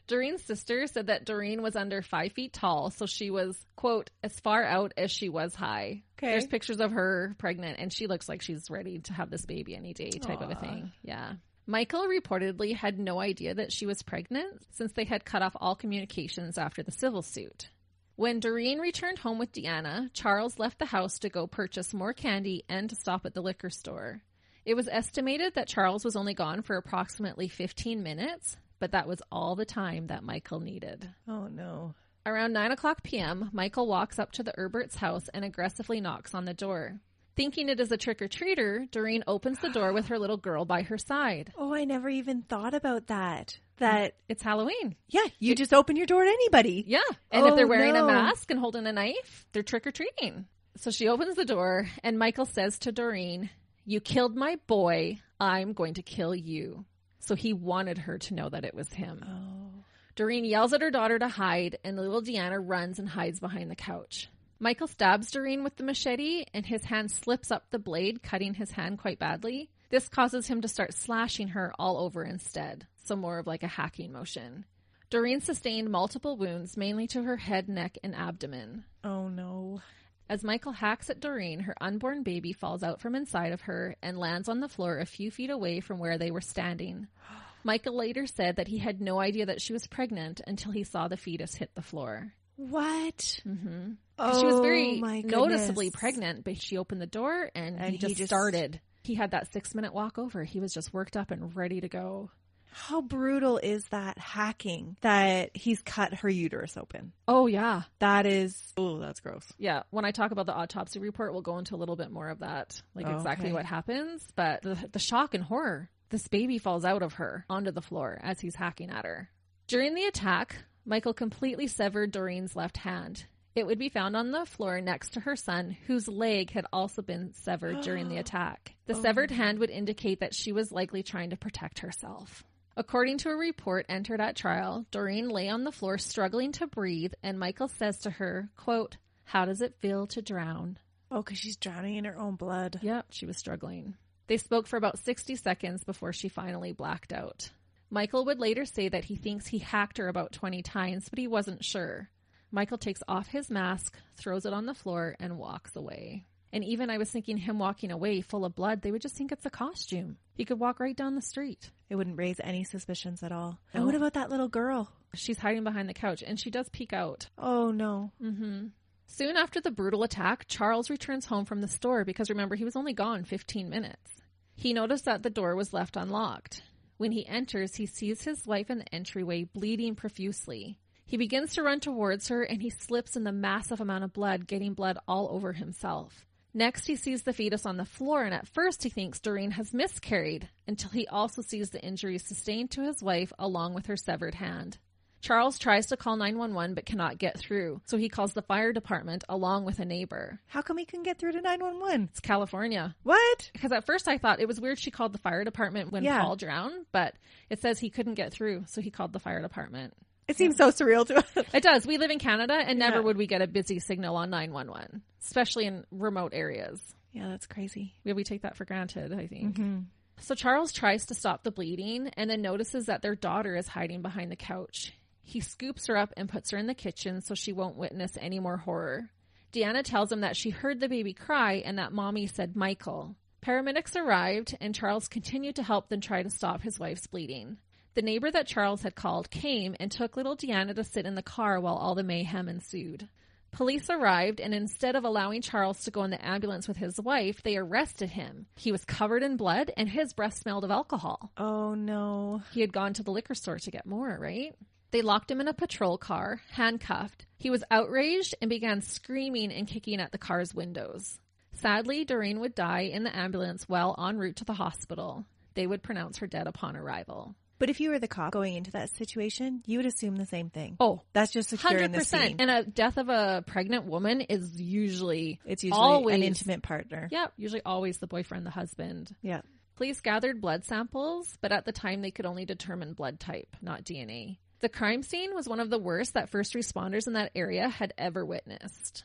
Doreen's sister said that Doreen was under 5 feet tall, so she was, quote, as far out as she was high. Okay. There's pictures of her pregnant, and she looks like she's ready to have this baby any day type of a thing. Yeah. Michael reportedly had no idea that she was pregnant since they had cut off all communications after the civil suit. When Doreen returned home with Deanna, Charles left the house to go purchase more candy and to stop at the liquor store. It was estimated that Charles was only gone for approximately 15 minutes, but that was all the time that Michael needed. Oh, no. Around 9:00 p.m., Michael walks up to the Herberts' house and aggressively knocks on the door. Thinking it is a trick-or-treater, Doreen opens the door with her little girl by her side. Oh, I never even thought about that. That it's Halloween. Yeah, you just open your door to anybody. Yeah. And if they're wearing a mask and holding a knife, they're trick-or-treating. So she opens the door, and Michael says to Doreen, "You killed my boy. I'm going to kill you." So he wanted her to know that it was him. Oh. Doreen yells at her daughter to hide, and little Deanna runs and hides behind the couch. Michael stabs Doreen with the machete, and his hand slips up the blade, cutting his hand quite badly. This causes him to start slashing her all over instead, so more of like a hacking motion. Doreen sustained multiple wounds, mainly to her head, neck, and abdomen. Oh, no. As Michael hacks at Doreen, her unborn baby falls out from inside of her and lands on the floor a few feet away from where they were standing. Michael later said that he had no idea that she was pregnant until he saw the fetus hit the floor. What? Mm-hmm. Oh, she was very my noticeably pregnant, but she opened the door and he just started. He had that 6-minute walk over. He was just worked up and ready to go. How brutal is that hacking that he's cut her uterus open? Oh, yeah. That is... Oh, that's gross. Yeah. When I talk about the autopsy report, we'll go into a little bit more of that, exactly what happens. But the shock and horror, this baby falls out of her onto the floor as he's hacking at her. During the attack, Michael completely severed Doreen's left hand. It would be found on the floor next to her son, whose leg had also been severed during the attack. The severed hand would indicate that she was likely trying to protect herself. According to a report entered at trial, Doreen lay on the floor struggling to breathe, and Michael says to her, quote, "How does it feel to drown?" Oh, because she's drowning in her own blood. Yep, she was struggling. They spoke for about 60 seconds before she finally blacked out. Michael would later say that he thinks he hacked her about 20 times, but he wasn't sure. Michael takes off his mask, throws it on the floor, and walks away. And even I was thinking him walking away full of blood, they would just think it's a costume. He could walk right down the street. It wouldn't raise any suspicions at all. No. And what about that little girl? She's hiding behind the couch, and she does peek out. Oh, no. Mm-hmm. Soon after the brutal attack, Charles returns home from the store because, remember, he was only gone 15 minutes. He noticed that the door was left unlocked. When he enters, he sees his wife in the entryway bleeding profusely. He begins to run towards her, and he slips in the massive amount of blood, getting blood all over himself. Next, he sees the fetus on the floor, and at first he thinks Doreen has miscarried, until he also sees the injuries sustained to his wife along with her severed hand. Charles tries to call 911 but cannot get through, so he calls the fire department along with a neighbor. How come he couldn't get through to 911? It's California. What? Because at first I thought it was weird she called the fire department when Paul drowned, but it says he couldn't get through, so he called the fire department. It seems so surreal to us. It does. We live in Canada, and never would we get a busy signal on 911, especially in remote areas. Yeah, that's crazy. We take that for granted, I think. Mm-hmm. So Charles tries to stop the bleeding and then notices that their daughter is hiding behind the couch. He scoops her up and puts her in the kitchen so she won't witness any more horror. Deanna tells him that she heard the baby cry and that mommy said Michael. Paramedics arrived, and Charles continued to help them try to stop his wife's bleeding. The neighbor that Charles had called came and took little Deanna to sit in the car while all the mayhem ensued. Police arrived, and instead of allowing Charles to go in the ambulance with his wife, they arrested him. He was covered in blood, and his breath smelled of alcohol. Oh, no. He had gone to the liquor store to get more, right? They locked him in a patrol car, handcuffed. He was outraged and began screaming and kicking at the car's windows. Sadly, Doreen would die in the ambulance while en route to the hospital. They would pronounce her dead upon arrival. But if you were the cop going into that situation, you would assume the same thing. Oh, that's just securing 100%. the scene. And a death of a pregnant woman is usually always an intimate partner. Yeah, usually always the boyfriend, the husband. Yeah. Police gathered blood samples, but at the time they could only determine blood type, not DNA. The crime scene was one of the worst that first responders in that area had ever witnessed.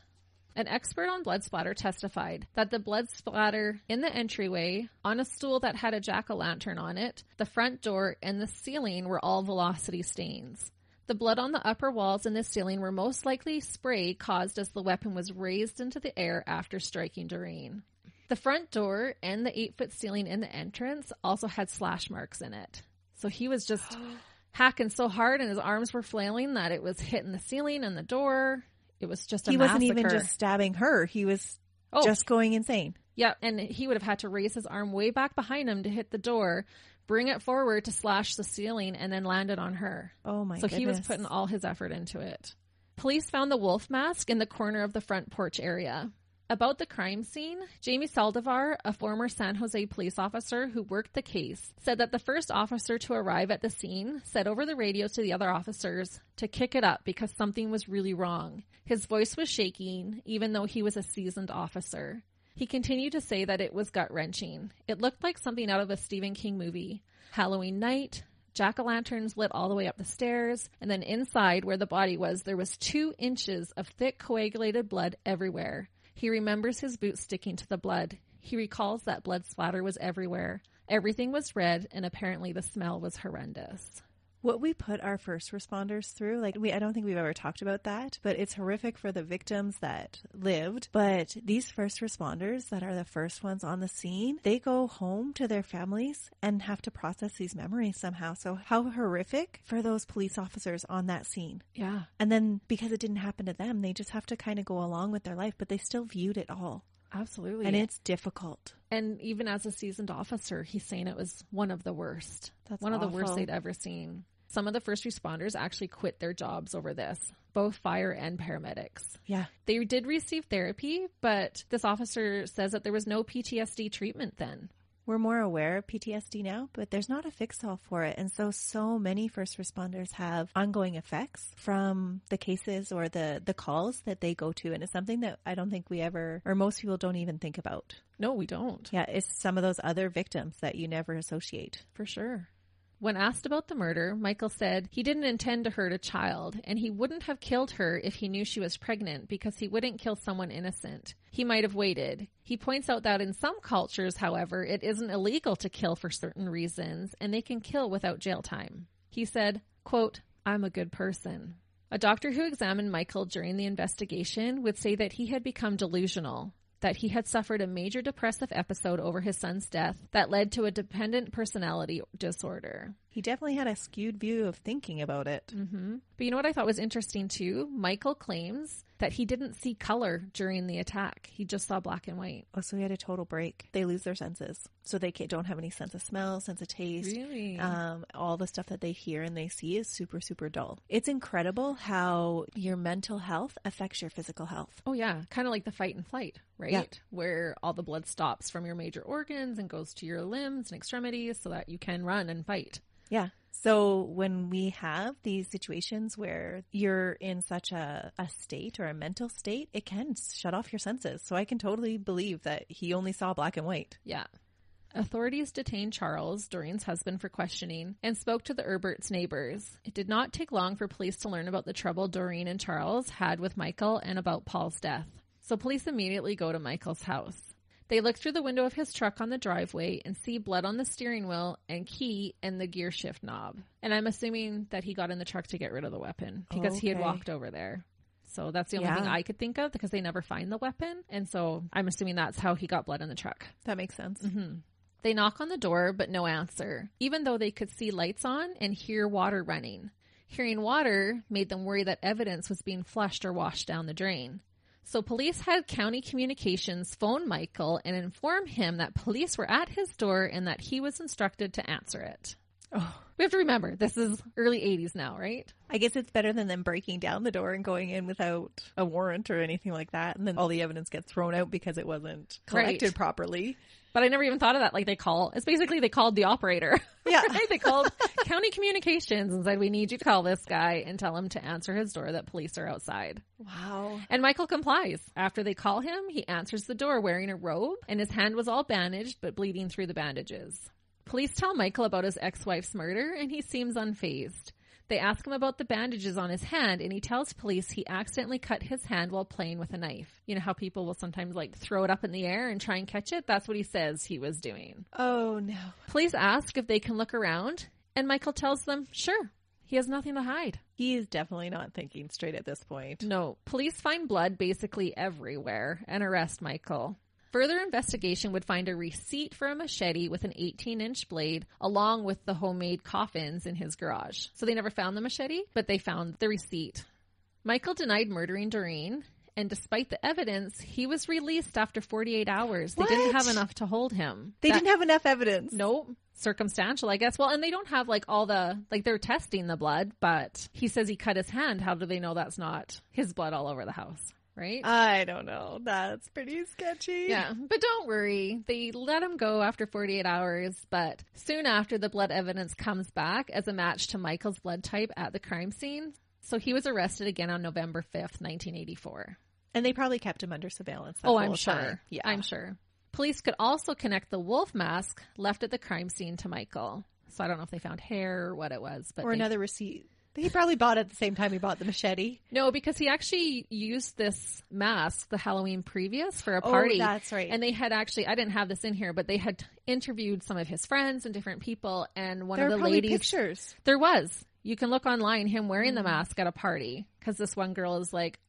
An expert on blood splatter testified that the blood splatter in the entryway, on a stool that had a jack-o'-lantern on it, the front door, and the ceiling were all velocity stains. The blood on the upper walls and the ceiling were most likely spray caused as the weapon was raised into the air after striking Doreen. The front door and the 8-foot ceiling in the entrance also had slash marks in it. So he was just hacking so hard and his arms were flailing that it was hitting the ceiling and the door. It was just a massacre. He wasn't even just stabbing her. He was just going insane. Yeah, and he would have had to raise his arm way back behind him to hit the door, bring it forward to slash the ceiling, and then land it on her. Oh, my goodness. So he was putting all his effort into it. Police found the wolf mask in the corner of the front porch area. About the crime scene, Jamie Saldivar, a former San Jose police officer who worked the case, said that the first officer to arrive at the scene said over the radio to the other officers to kick it up because something was really wrong. His voice was shaking, even though he was a seasoned officer. He continued to say that it was gut-wrenching. It looked like something out of a Stephen King movie. Halloween night, jack-o'-lanterns lit all the way up the stairs, and then inside where the body was, there was 2 inches of thick coagulated blood everywhere. He remembers his boots sticking to the blood. He recalls that blood splatter was everywhere. Everything was red, and apparently the smell was horrendous. What we put our first responders through, I don't think we've ever talked about that, but it's horrific for the victims that lived. But these first responders that are the first ones on the scene, they go home to their families and have to process these memories somehow. So how horrific for those police officers on that scene. Yeah. And then because it didn't happen to them, they just have to kind of go along with their life, but they still viewed it all. Absolutely. And it's difficult. And even as a seasoned officer, he's saying it was one of the worst. That's one awful. of the worst they'd ever seen. Some of the first responders actually quit their jobs over this, both fire and paramedics. Yeah. They did receive therapy, but this officer says that there was no PTSD treatment then. We're more aware of PTSD now, but there's not a fix-all for it. And so many first responders have ongoing effects from the cases or the calls that they go to. And it's something that I don't think we ever, or most people don't even think about. No, we don't. Yeah, it's some of those other victims that you never associate. For sure. When asked about the murder, Michael said he didn't intend to hurt a child, and he wouldn't have killed her if he knew she was pregnant because he wouldn't kill someone innocent. He might have waited. He points out that in some cultures, however, it isn't illegal to kill for certain reasons, and they can kill without jail time. He said, quote, "I'm a good person." A doctor who examined Michael during the investigation would say that he had become delusional, that he had suffered a major depressive episode over his son's death that led to a dependent personality disorder. He definitely had a skewed view of thinking about it. Mm-hmm. But you know what I thought was interesting too? Michael claims that he didn't see color during the attack. He just saw black and white. Oh, so he had a total break. They lose their senses. So they don't have any sense of smell, sense of taste. Really? All the stuff that they hear and they see is super, super dull. It's incredible how your mental health affects your physical health. Oh, yeah. Kind of like the fight and flight, right? Yeah. Where all the blood stops from your major organs and goes to your limbs and extremities so that you can run and fight. Yeah. So when we have these situations where you're in such a state or a mental state, it can shut off your senses. So I can totally believe that he only saw black and white. Yeah. Authorities detained Charles, Doreen's husband, for questioning and spoke to the Herberts' neighbors. It did not take long for police to learn about the trouble Doreen and Charles had with Michael and about Paul's death. So police immediately go to Michael's house. They look through the window of his truck on the driveway and see blood on the steering wheel and key and the gear shift knob. And I'm assuming that he got in the truck to get rid of the weapon because he had walked over there. So that's the only thing I could think of because they never find the weapon. And so I'm assuming that's how he got blood in the truck. That makes sense. Mm-hmm. They knock on the door, but no answer, even though they could see lights on and hear water running. Hearing water made them worry that evidence was being flushed or washed down the drain. So police had county communications phone Michael and inform him that police were at his door and that he was instructed to answer it. Oh. We have to remember, this is early 80s now, right? I guess it's better than them breaking down the door and going in without a warrant or anything like that. And then all the evidence gets thrown out because it wasn't collected properly. But I never even thought of that. Like they called the operator. Yeah. Right? They called county communications and said, we need you to call this guy and tell him to answer his door that police are outside. Wow. And Michael complies. After they call him, he answers the door wearing a robe and his hand was all bandaged but bleeding through the bandages. Police tell Michael about his ex-wife's murder and he seems unfazed. They ask him about the bandages on his hand and he tells police he accidentally cut his hand while playing with a knife. You know how people will sometimes like throw it up in the air and try and catch it? That's what he says he was doing. Oh no. Police ask if they can look around and Michael tells them, sure, he has nothing to hide. He is definitely not thinking straight at this point. No. Police find blood basically everywhere and arrest Michael. Further investigation would find a receipt for a machete with an 18-inch blade along with the homemade coffins in his garage. So they never found the machete, but they found the receipt. Michael denied murdering Doreen, and despite the evidence, he was released after 48 hours. What? They didn't have enough to hold him. They didn't have enough evidence. Nope. Circumstantial, I guess. Well, and they don't have like all the, like they're testing the blood, but he says he cut his hand. How do they know that's not his blood all over the house? Right? I don't know. That's pretty sketchy. Yeah, but don't worry. They let him go after 48 hours, but soon after the blood evidence comes back as a match to Michael's blood type at the crime scene. So he was arrested again on November 5th, 1984. And they probably kept him under surveillance. I'm sure. Time. Yeah. I'm sure. Police could also connect the wolf mask left at the crime scene to Michael. So I don't know if they found hair or what it was. But another receipt. He probably bought it at the same time he bought the machete. No, because he actually used this mask the Halloween previous for a party. Oh, that's right. And they had actually, I didn't have this in here, but they had interviewed some of his friends and different people. And one of the ladies. Pictures. There was. You can look online, him wearing the mask at a party. Because this one girl is like,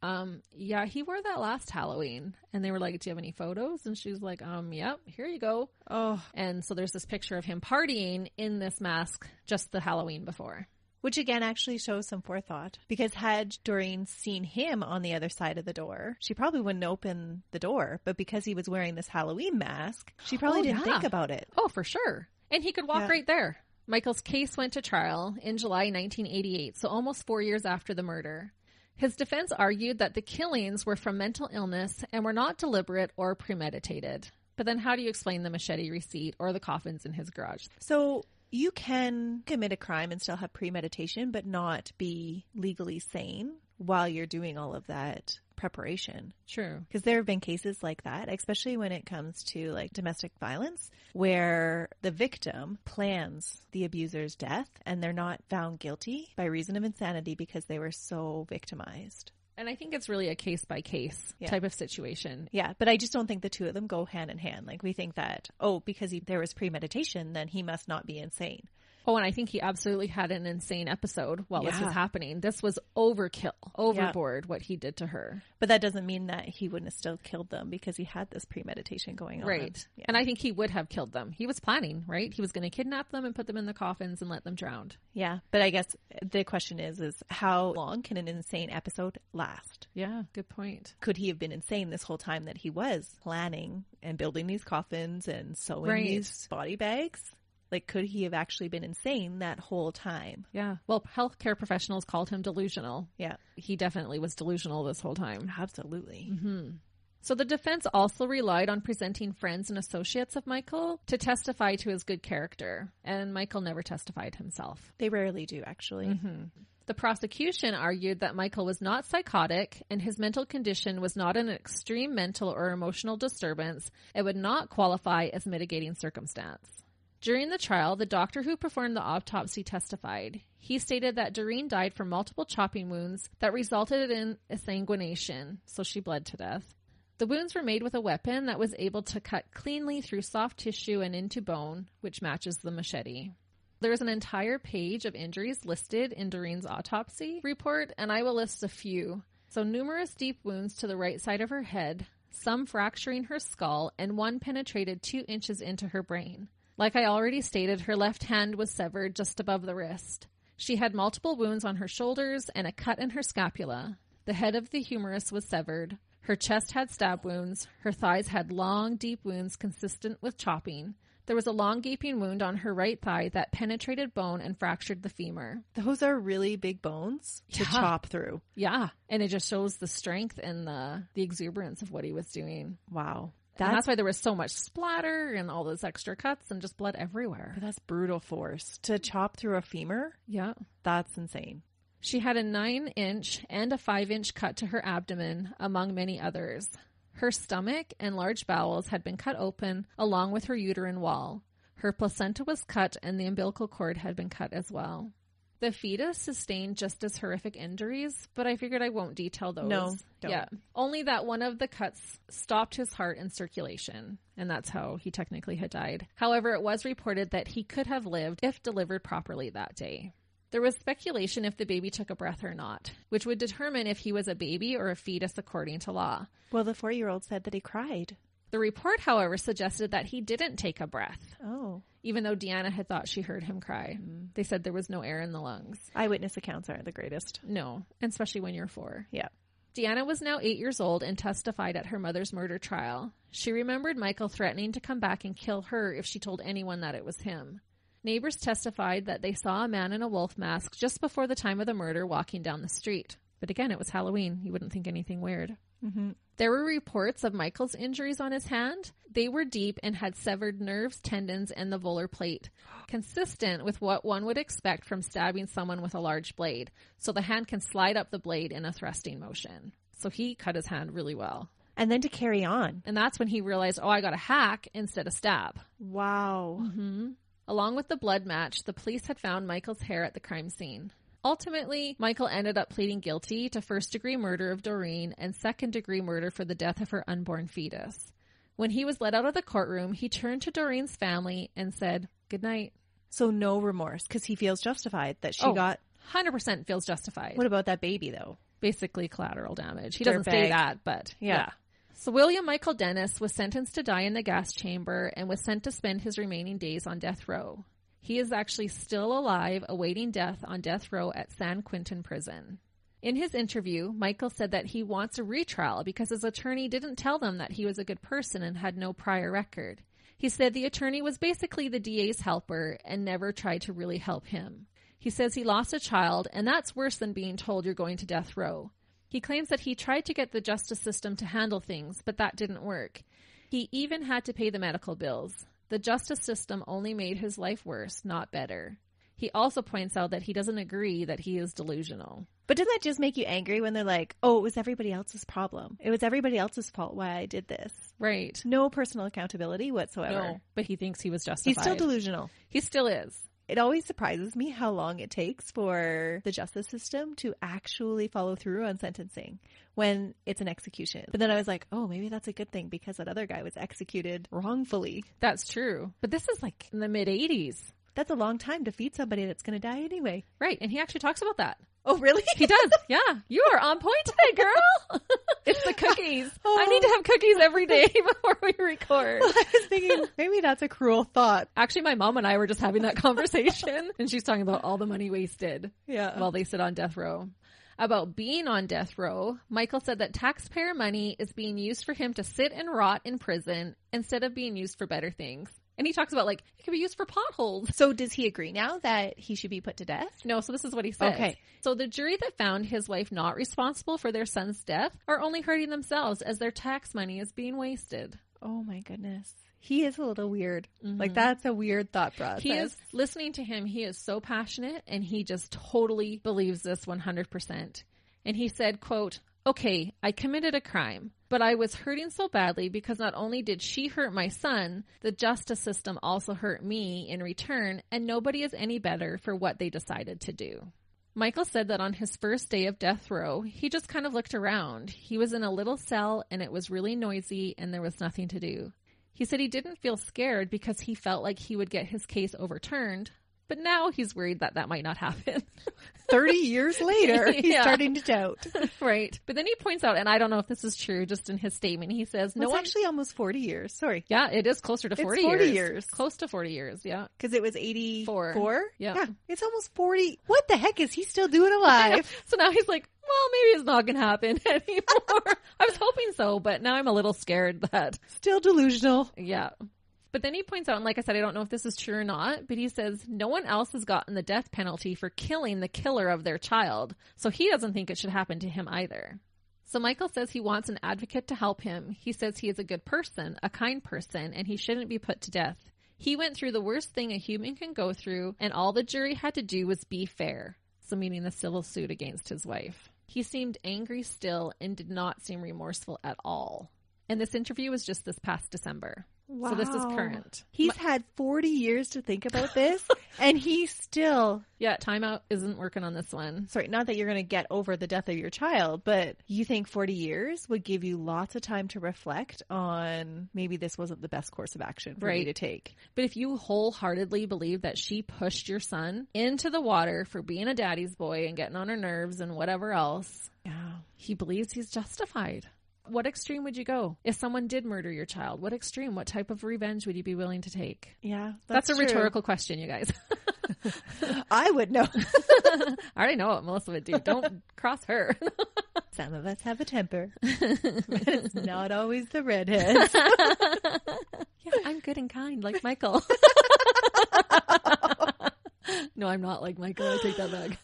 yeah, he wore that last Halloween. And they were like, do you have any photos? And she was like, yep, here you go. Oh. And so there's this picture of him partying in this mask just the Halloween before. Which again actually shows some forethought, because had Doreen seen him on the other side of the door, she probably wouldn't open the door. But because he was wearing this Halloween mask, she probably didn't think about it. Oh, for sure. And he could walk right there. Michael's case went to trial in July 1988, so almost 4 years after the murder. His defense argued that the killings were from mental illness and were not deliberate or premeditated. But then how do you explain the machete receipt or the coffins in his garage? So you can commit a crime and still have premeditation, but not be legally sane while you're doing all of that preparation. True. Because there have been cases like that, especially when it comes to like domestic violence, where the victim plans the abuser's death and they're not found guilty by reason of insanity because they were so victimized. And I think it's really a case-by-case type of situation. Yeah, but I just don't think the two of them go hand in hand. Like we think that, because there was premeditation, then he must not be insane. Oh, and I think he absolutely had an insane episode while this was happening. This was overkill, overboard what he did to her. But that doesn't mean that he wouldn't have still killed them because he had this premeditation going on. Right. Yeah. And I think he would have killed them. He was planning, right? He was going to kidnap them and put them in the coffins and let them drown. Yeah. But I guess the question is how long can an insane episode last? Yeah, good point. Could he have been insane this whole time that he was planning and building these coffins and sewing these body bags? Like, could he have actually been insane that whole time? Yeah. Well, healthcare professionals called him delusional. Yeah. He definitely was delusional this whole time. Absolutely. Mm-hmm. So the defense also relied on presenting friends and associates of Michael to testify to his good character. And Michael never testified himself. They rarely do, actually. Mm-hmm. The prosecution argued that Michael was not psychotic and his mental condition was not an extreme mental or emotional disturbance. It would not qualify as mitigating circumstance. During the trial, the doctor who performed the autopsy testified. He stated that Doreen died from multiple chopping wounds that resulted in exsanguination, so she bled to death. The wounds were made with a weapon that was able to cut cleanly through soft tissue and into bone, which matches the machete. There is an entire page of injuries listed in Doreen's autopsy report, and I will list a few. So numerous deep wounds to the right side of her head, some fracturing her skull, and one penetrated 2 inches into her brain. Like I already stated, her left hand was severed just above the wrist. She had multiple wounds on her shoulders and a cut in her scapula. The head of the humerus was severed. Her chest had stab wounds. Her thighs had long, deep wounds consistent with chopping. There was a long gaping wound on her right thigh that penetrated bone and fractured the femur. Those are really big bones to chop through. Yeah. And it just shows the strength and the exuberance of what he was doing. Wow. That's why there was so much splatter and all those extra cuts and just blood everywhere. But that's brutal force. To chop through a femur? Yeah. That's insane. She had a 9-inch and a 5-inch cut to her abdomen, among many others. Her stomach and large bowels had been cut open, along with her uterine wall. Her placenta was cut and the umbilical cord had been cut as well. The fetus sustained just as horrific injuries, but I figured I won't detail those. No, don't. Yeah. Only that one of the cuts stopped his heart and circulation, and that's how he technically had died. However, it was reported that he could have lived if delivered properly that day. There was speculation if the baby took a breath or not, which would determine if he was a baby or a fetus according to law. Well, the 4-year-old said that he cried. The report, however, suggested that he didn't take a breath. Oh. Even though Deanna had thought she heard him cry. They said there was no air in the lungs. Eyewitness accounts aren't the greatest. No, especially when you're 4. Yeah. Deanna was now 8 years old and testified at her mother's murder trial. She remembered Michael threatening to come back and kill her if she told anyone that it was him. Neighbors testified that they saw a man in a wolf mask just before the time of the murder walking down the street. But again, it was Halloween. You wouldn't think anything weird. Mm-hmm. There were reports of Michael's injuries on his hand. They were deep and had severed nerves, tendons, and the volar plate, consistent with what one would expect from stabbing someone with a large blade. So the hand can slide up the blade in a thrusting motion. So he cut his hand really well. And then to carry on. And that's when he realized, oh, I got to hack instead of stab. Wow. Mm-hmm. Along with the blood match, the police had found Michael's hair at the crime scene. Ultimately, Michael ended up pleading guilty to first-degree murder of Doreen and second-degree murder for the death of her unborn fetus. When he was let out of the courtroom, he turned to Doreen's family and said, "Good night." So no remorse, because he feels justified that she got... 100% feels justified. What about that baby, though? Basically collateral damage. He doesn't say that, but yeah. So William Michael Dennis was sentenced to die in the gas chamber and was sent to spend his remaining days on death row. He is actually still alive, awaiting death on death row at San Quentin Prison. In his interview, Michael said that he wants a retrial because his attorney didn't tell them that he was a good person and had no prior record. He said the attorney was basically the DA's helper and never tried to really help him. He says he lost a child, and that's worse than being told you're going to death row. He claims that he tried to get the justice system to handle things, but that didn't work. He even had to pay the medical bills. The justice system only made his life worse, not better. He also points out that he doesn't agree that he is delusional. But doesn't that just make you angry when they're like, oh, it was everybody else's problem. It was everybody else's fault why I did this. Right. No personal accountability whatsoever. No, but he thinks he was justified. He's still delusional. He still is. It always surprises me how long it takes for the justice system to actually follow through on sentencing when it's an execution. But then I was like, oh, maybe that's a good thing because that other guy was executed wrongfully. That's true. But this is like in the mid-'80s. That's a long time to feed somebody that's going to die anyway. Right. And he actually talks about that. Oh, really? He does. Yeah. You are on point today, girl. It's the cookies. I need to have cookies every day before we record. Well, I was thinking maybe that's a cruel thought. Actually, my mom and I were just having that conversation, and she's talking about all the money wasted while they sit on death row. About being on death row, Michael said that taxpayer money is being used for him to sit and rot in prison instead of being used for better things. And he talks about, like, it could be used for potholes. So does he agree now that he should be put to death? No, so this is what he says. Okay. So the jury that found his wife not responsible for their son's death are only hurting themselves as their tax money is being wasted. Oh, my goodness. He is a little weird. Mm-hmm. Like, that's a weird thought process. He is, listening to him, he is so passionate, and he just totally believes this 100%. And he said, quote, "Okay, I committed a crime, but I was hurting so badly because not only did she hurt my son, the justice system also hurt me in return, and nobody is any better for what they decided to do." Michael said that on his first day of death row, he just kind of looked around. He was in a little cell, and it was really noisy, and there was nothing to do. He said he didn't feel scared because he felt like he would get his case overturned. But now he's worried that that might not happen. 30 years later, he's starting to doubt. Right. But then he points out, and I don't know if this is true, just in his statement, he says, it's actually almost 40 years. Sorry. Yeah, it is closer to 40 years. 40 years. Close to 40 years, yeah. Because it was 84. 4? Yeah. It's almost 40. What the heck is he still doing alive? So now he's like, well, maybe it's not going to happen anymore. I was hoping so, but now I'm a little scared that. Still delusional. Yeah. But then he points out, and like I said, I don't know if this is true or not, but he says no one else has gotten the death penalty for killing the killer of their child. So he doesn't think it should happen to him either. So Michael says he wants an advocate to help him. He says he is a good person, a kind person, and he shouldn't be put to death. He went through the worst thing a human can go through, and all the jury had to do was be fair. So meaning the civil suit against his wife. He seemed angry still and did not seem remorseful at all. And this interview was just this past December. Wow. So this is current. He's had 40 years to think about this, and he's still... Yeah, timeout isn't working on this one. Sorry, not that you're going to get over the death of your child, but you think 40 years would give you lots of time to reflect on maybe this wasn't the best course of action for me to take. But if you wholeheartedly believe that she pushed your son into the water for being a daddy's boy and getting on her nerves and whatever else, he believes he's justified. What extreme would you go? If someone did murder your child, what extreme? What type of revenge would you be willing to take? Yeah, that's a true. Rhetorical question, you guys. I would know. I already know what Melissa would do. Don't cross her. Some of us have a temper. But it's not always the redheads. Yeah, I'm good and kind, like Michael. No, I'm not like Michael. I take that back.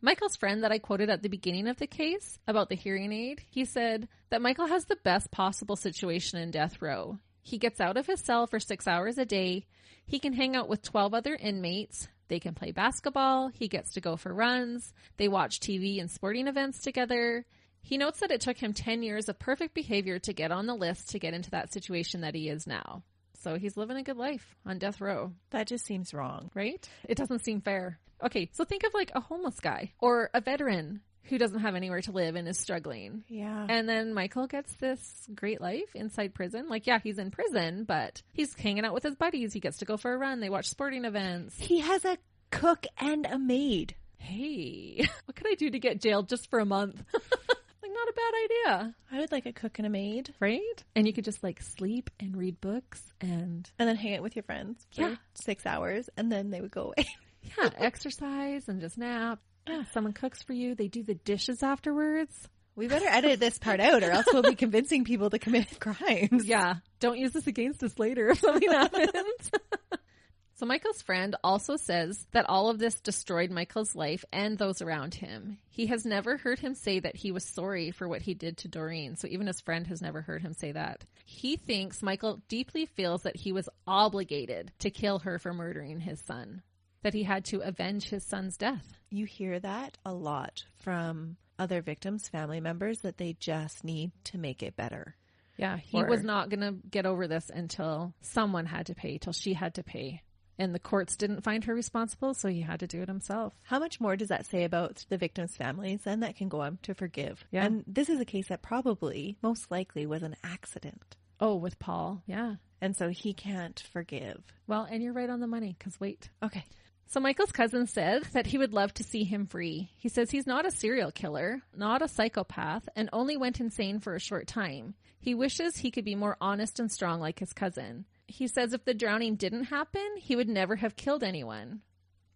Michael's friend that I quoted at the beginning of the case about the hearing aid, he said that Michael has the best possible situation in death row. He gets out of his cell for 6 hours a day. He can hang out with 12 other inmates. They can play basketball. He gets to go for runs. They watch TV and sporting events together. He notes that it took him 10 years of perfect behavior to get on the list to get into that situation that he is now. So he's living a good life on death row. That just seems wrong. Right? It doesn't seem fair. Okay, so think of like a homeless guy or a veteran who doesn't have anywhere to live and is struggling. Yeah. And then Michael gets this great life inside prison. Like, yeah, he's in prison, but he's hanging out with his buddies. He gets to go for a run. They watch sporting events. He has a cook and a maid. Hey, what could I do to get jailed just for a month? Like, not a bad idea. I would like a cook and a maid. Right? And you could just like sleep and read books and then hang out with your friends for 6 hours, and then they would go away. Yeah, exercise and just nap. Yeah, someone cooks for you. They do the dishes afterwards. We better edit this part out or else we'll be convincing people to commit crimes. Yeah, don't use this against us later if something happens. So Michael's friend also says that all of this destroyed Michael's life and those around him. He has never heard him say that he was sorry for what he did to Doreen. So even his friend has never heard him say that. He thinks Michael deeply feels that he was obligated to kill her for murdering his son. That he had to avenge his son's death. You hear that a lot from other victims' family members, that they just need to make it better. Yeah, he was not going to get over this until someone had to pay, till she had to pay. And the courts didn't find her responsible, so he had to do it himself. How much more does that say about the victims' families then that can go on to forgive? Yeah. And this is a case that probably, most likely, was an accident. Oh, with Paul. Yeah. And so he can't forgive. Well, and you're right on the money, because wait. Okay. So Michael's cousin said that he would love to see him free. He says he's not a serial killer, not a psychopath, and only went insane for a short time. He wishes he could be more honest and strong like his cousin. He says if the drowning didn't happen, he would never have killed anyone.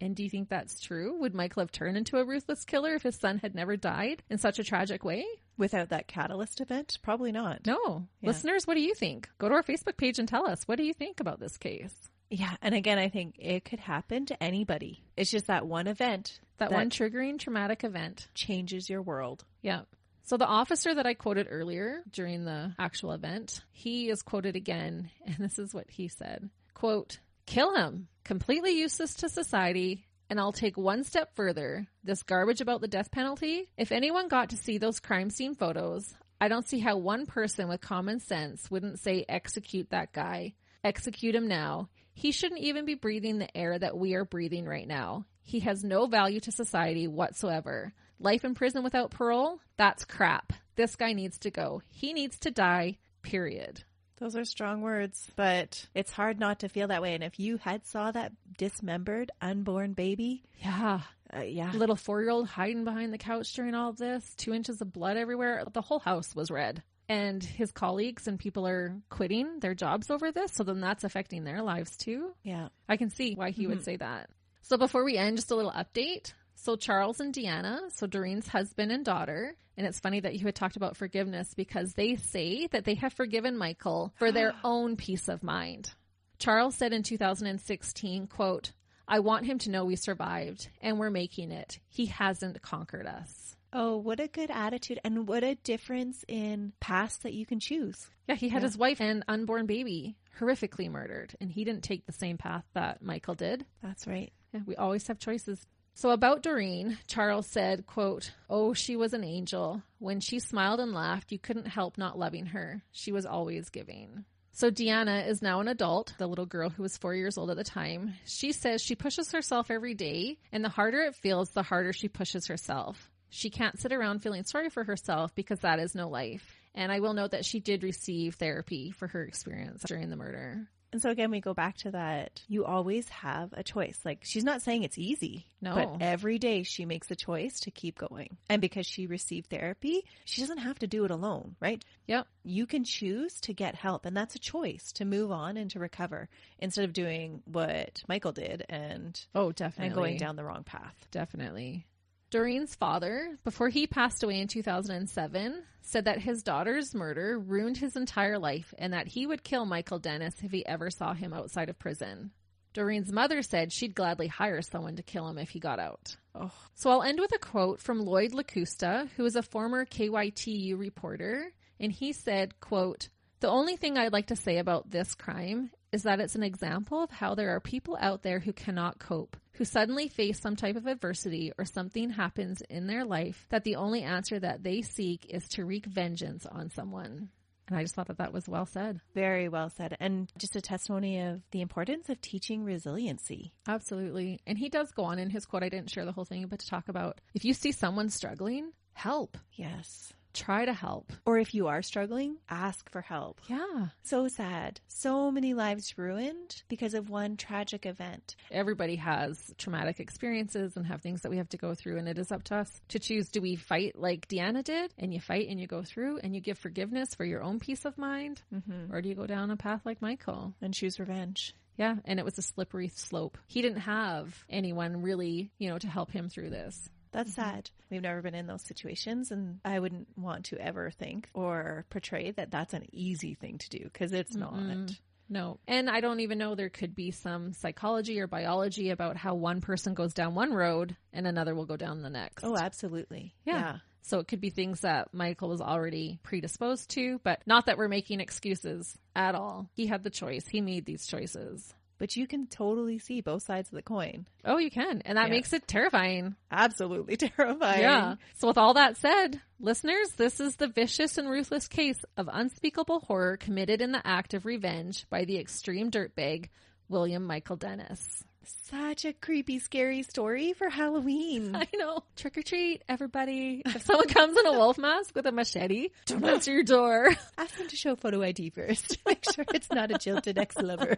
And do you think that's true? Would Michael have turned into a ruthless killer if his son had never died in such a tragic way? Without that catalyst event? Probably not. No. Yeah. Listeners, what do you think? Go to our Facebook page and tell us. What do you think about this case? Yeah. And again, I think it could happen to anybody. It's just that one event. That one triggering traumatic event. Changes your world. Yeah. So the officer that I quoted earlier during the actual event, he is quoted again, and this is what he said. Quote, "Kill him. Completely useless to society. And I'll take one step further. This garbage about the death penalty. If anyone got to see those crime scene photos, I don't see how one person with common sense wouldn't say execute that guy. Execute him now. He shouldn't even be breathing the air that we are breathing right now. He has no value to society whatsoever. Life in prison without parole? That's crap. This guy needs to go. He needs to die, period." Those are strong words, but it's hard not to feel that way. And if you had saw that dismembered, unborn baby. Yeah. Yeah. Little 4-year-old hiding behind the couch during all of this, 2 inches of blood everywhere. The whole house was red. And his colleagues and people are quitting their jobs over this. So then that's affecting their lives too. Yeah. I can see why he would say that. So before we end, just a little update. So Charles and Deanna, so Doreen's husband and daughter, and it's funny that you had talked about forgiveness because they say that they have forgiven Michael for their own peace of mind. Charles said in 2016, quote, "I want him to know we survived and we're making it. He hasn't conquered us." Oh, what a good attitude and what a difference in past that you can choose. Yeah, he had his wife and unborn baby horrifically murdered, and he didn't take the same path that Michael did. That's right. Yeah, we always have choices. So about Doreen, Charles said, quote, "Oh, she was an angel. When she smiled and laughed, you couldn't help not loving her. She was always giving." So Deanna is now an adult, the little girl who was 4 years old at the time. She says she pushes herself every day, and the harder it feels, the harder she pushes herself. She can't sit around feeling sorry for herself because that is no life. And I will note that she did receive therapy for her experience during the murder. And so again, we go back to that. You always have a choice. Like, she's not saying it's easy. No. But every day she makes a choice to keep going. And because she received therapy, she doesn't have to do it alone, right? Yep. You can choose to get help. And that's a choice to move on and to recover instead of doing what Michael did and going down the wrong path. Definitely. Doreen's father, before he passed away in 2007, said that his daughter's murder ruined his entire life and that he would kill Michael Dennis if he ever saw him outside of prison. Doreen's mother said she'd gladly hire someone to kill him if he got out. Oh. So I'll end with a quote from Lloyd LaCusta, who is a former KYTU reporter, and he said, quote, "The only thing I'd like to say about this crime is that it's an example of how there are people out there who cannot cope, who suddenly face some type of adversity or something happens in their life that the only answer that they seek is to wreak vengeance on someone." And I just thought that that was well said. Very well said. And just a testimony of the importance of teaching resiliency. Absolutely. And he does go on in his quote, I didn't share the whole thing, but to talk about if you see someone struggling, help. Yes. Try to help. Or if you are struggling, ask for help. Yeah. So sad. So many lives ruined because of one tragic event. Everybody has traumatic experiences and have things that we have to go through. And it is up to us to choose. Do we fight like Deanna did and you fight and you go through and you give forgiveness for your own peace of mind? Mm-hmm. Or do you go down a path like Michael? And choose revenge. Yeah. And it was a slippery slope. He didn't have anyone really, to help him through this. That's sad. We've never been in those situations, and I wouldn't want to ever think or portray that that's an easy thing to do, because it's not. No. And I don't even know, there could be some psychology or biology about how one person goes down one road and another will go down the next. Oh, absolutely. Yeah. So it could be things that Michael was already predisposed to, but not that we're making excuses at all. He had the choice. He made these choices. But you can totally see both sides of the coin. Oh, you can. And that makes it terrifying. Absolutely terrifying. Yeah. So with all that said, listeners, this is the vicious and ruthless case of unspeakable horror committed in the act of revenge by the extreme dirtbag, William Michael Dennis. Such a creepy, scary story for Halloween. I know. Trick or treat, everybody. If someone comes in a wolf mask with a machete, don't answer your door. Ask them to show photo ID first. Make sure it's not a jilted ex-lover.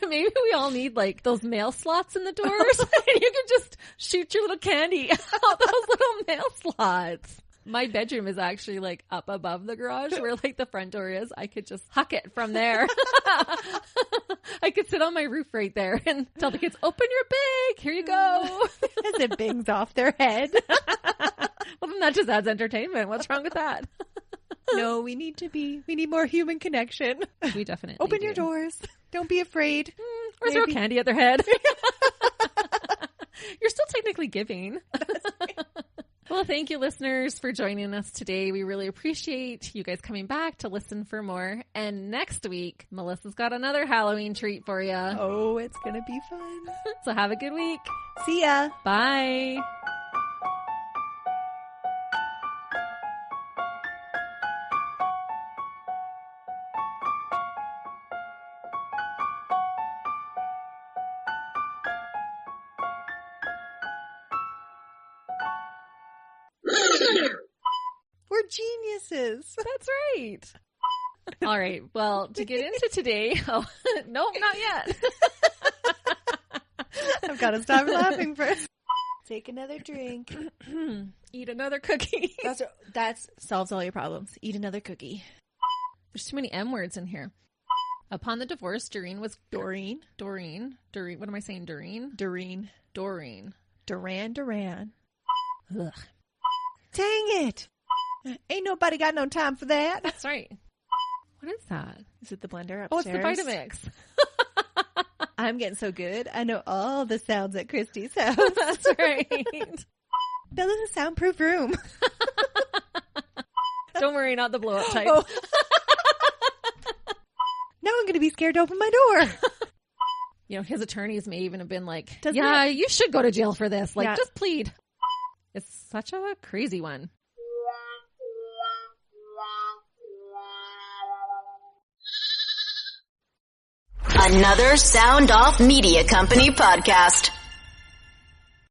Maybe we all need like those mail slots in the doors. And you can just shoot your little candy out those little mail slots. My bedroom is actually like up above the garage where like the front door is. I could just huck it from there. I could sit on my roof right there and tell the kids, open your bag. Here you go. As it bangs off their head. Well, then that just adds entertainment. What's wrong with that? No, we need more human connection. We definitely Open do. your doors. Don't be afraid. Or throw candy at their head. You're still technically giving. Well, thank you, listeners, for joining us today. We really appreciate you guys coming back to listen for more. And next week, Melissa's got another Halloween treat for you. Oh, it's going to be fun. So have a good week. See ya. Bye. We're geniuses. That's right. All right. Well, to get into today, nope, not yet. I've got to stop laughing first. Take another drink. Eat another cookie. That solves all your problems. Eat another cookie. There's too many M words in here. Upon the divorce, Doreen. What am I saying? Doreen. Duran. Ugh. Dang it. Ain't nobody got no time for that. That's right. What is that? Is it the blender upstairs? Oh, it's the Vitamix. I'm getting so good. I know all the sounds at Christy's house. That's right. Building a soundproof room. Don't worry, not the blow up type. Oh. Now I'm going to be scared to open my door. You know, his attorneys may even have been like, Doesn't you should go to jail for this. Like, Yeah. just plead. It's such a crazy one. Another Sound Off Media Company podcast.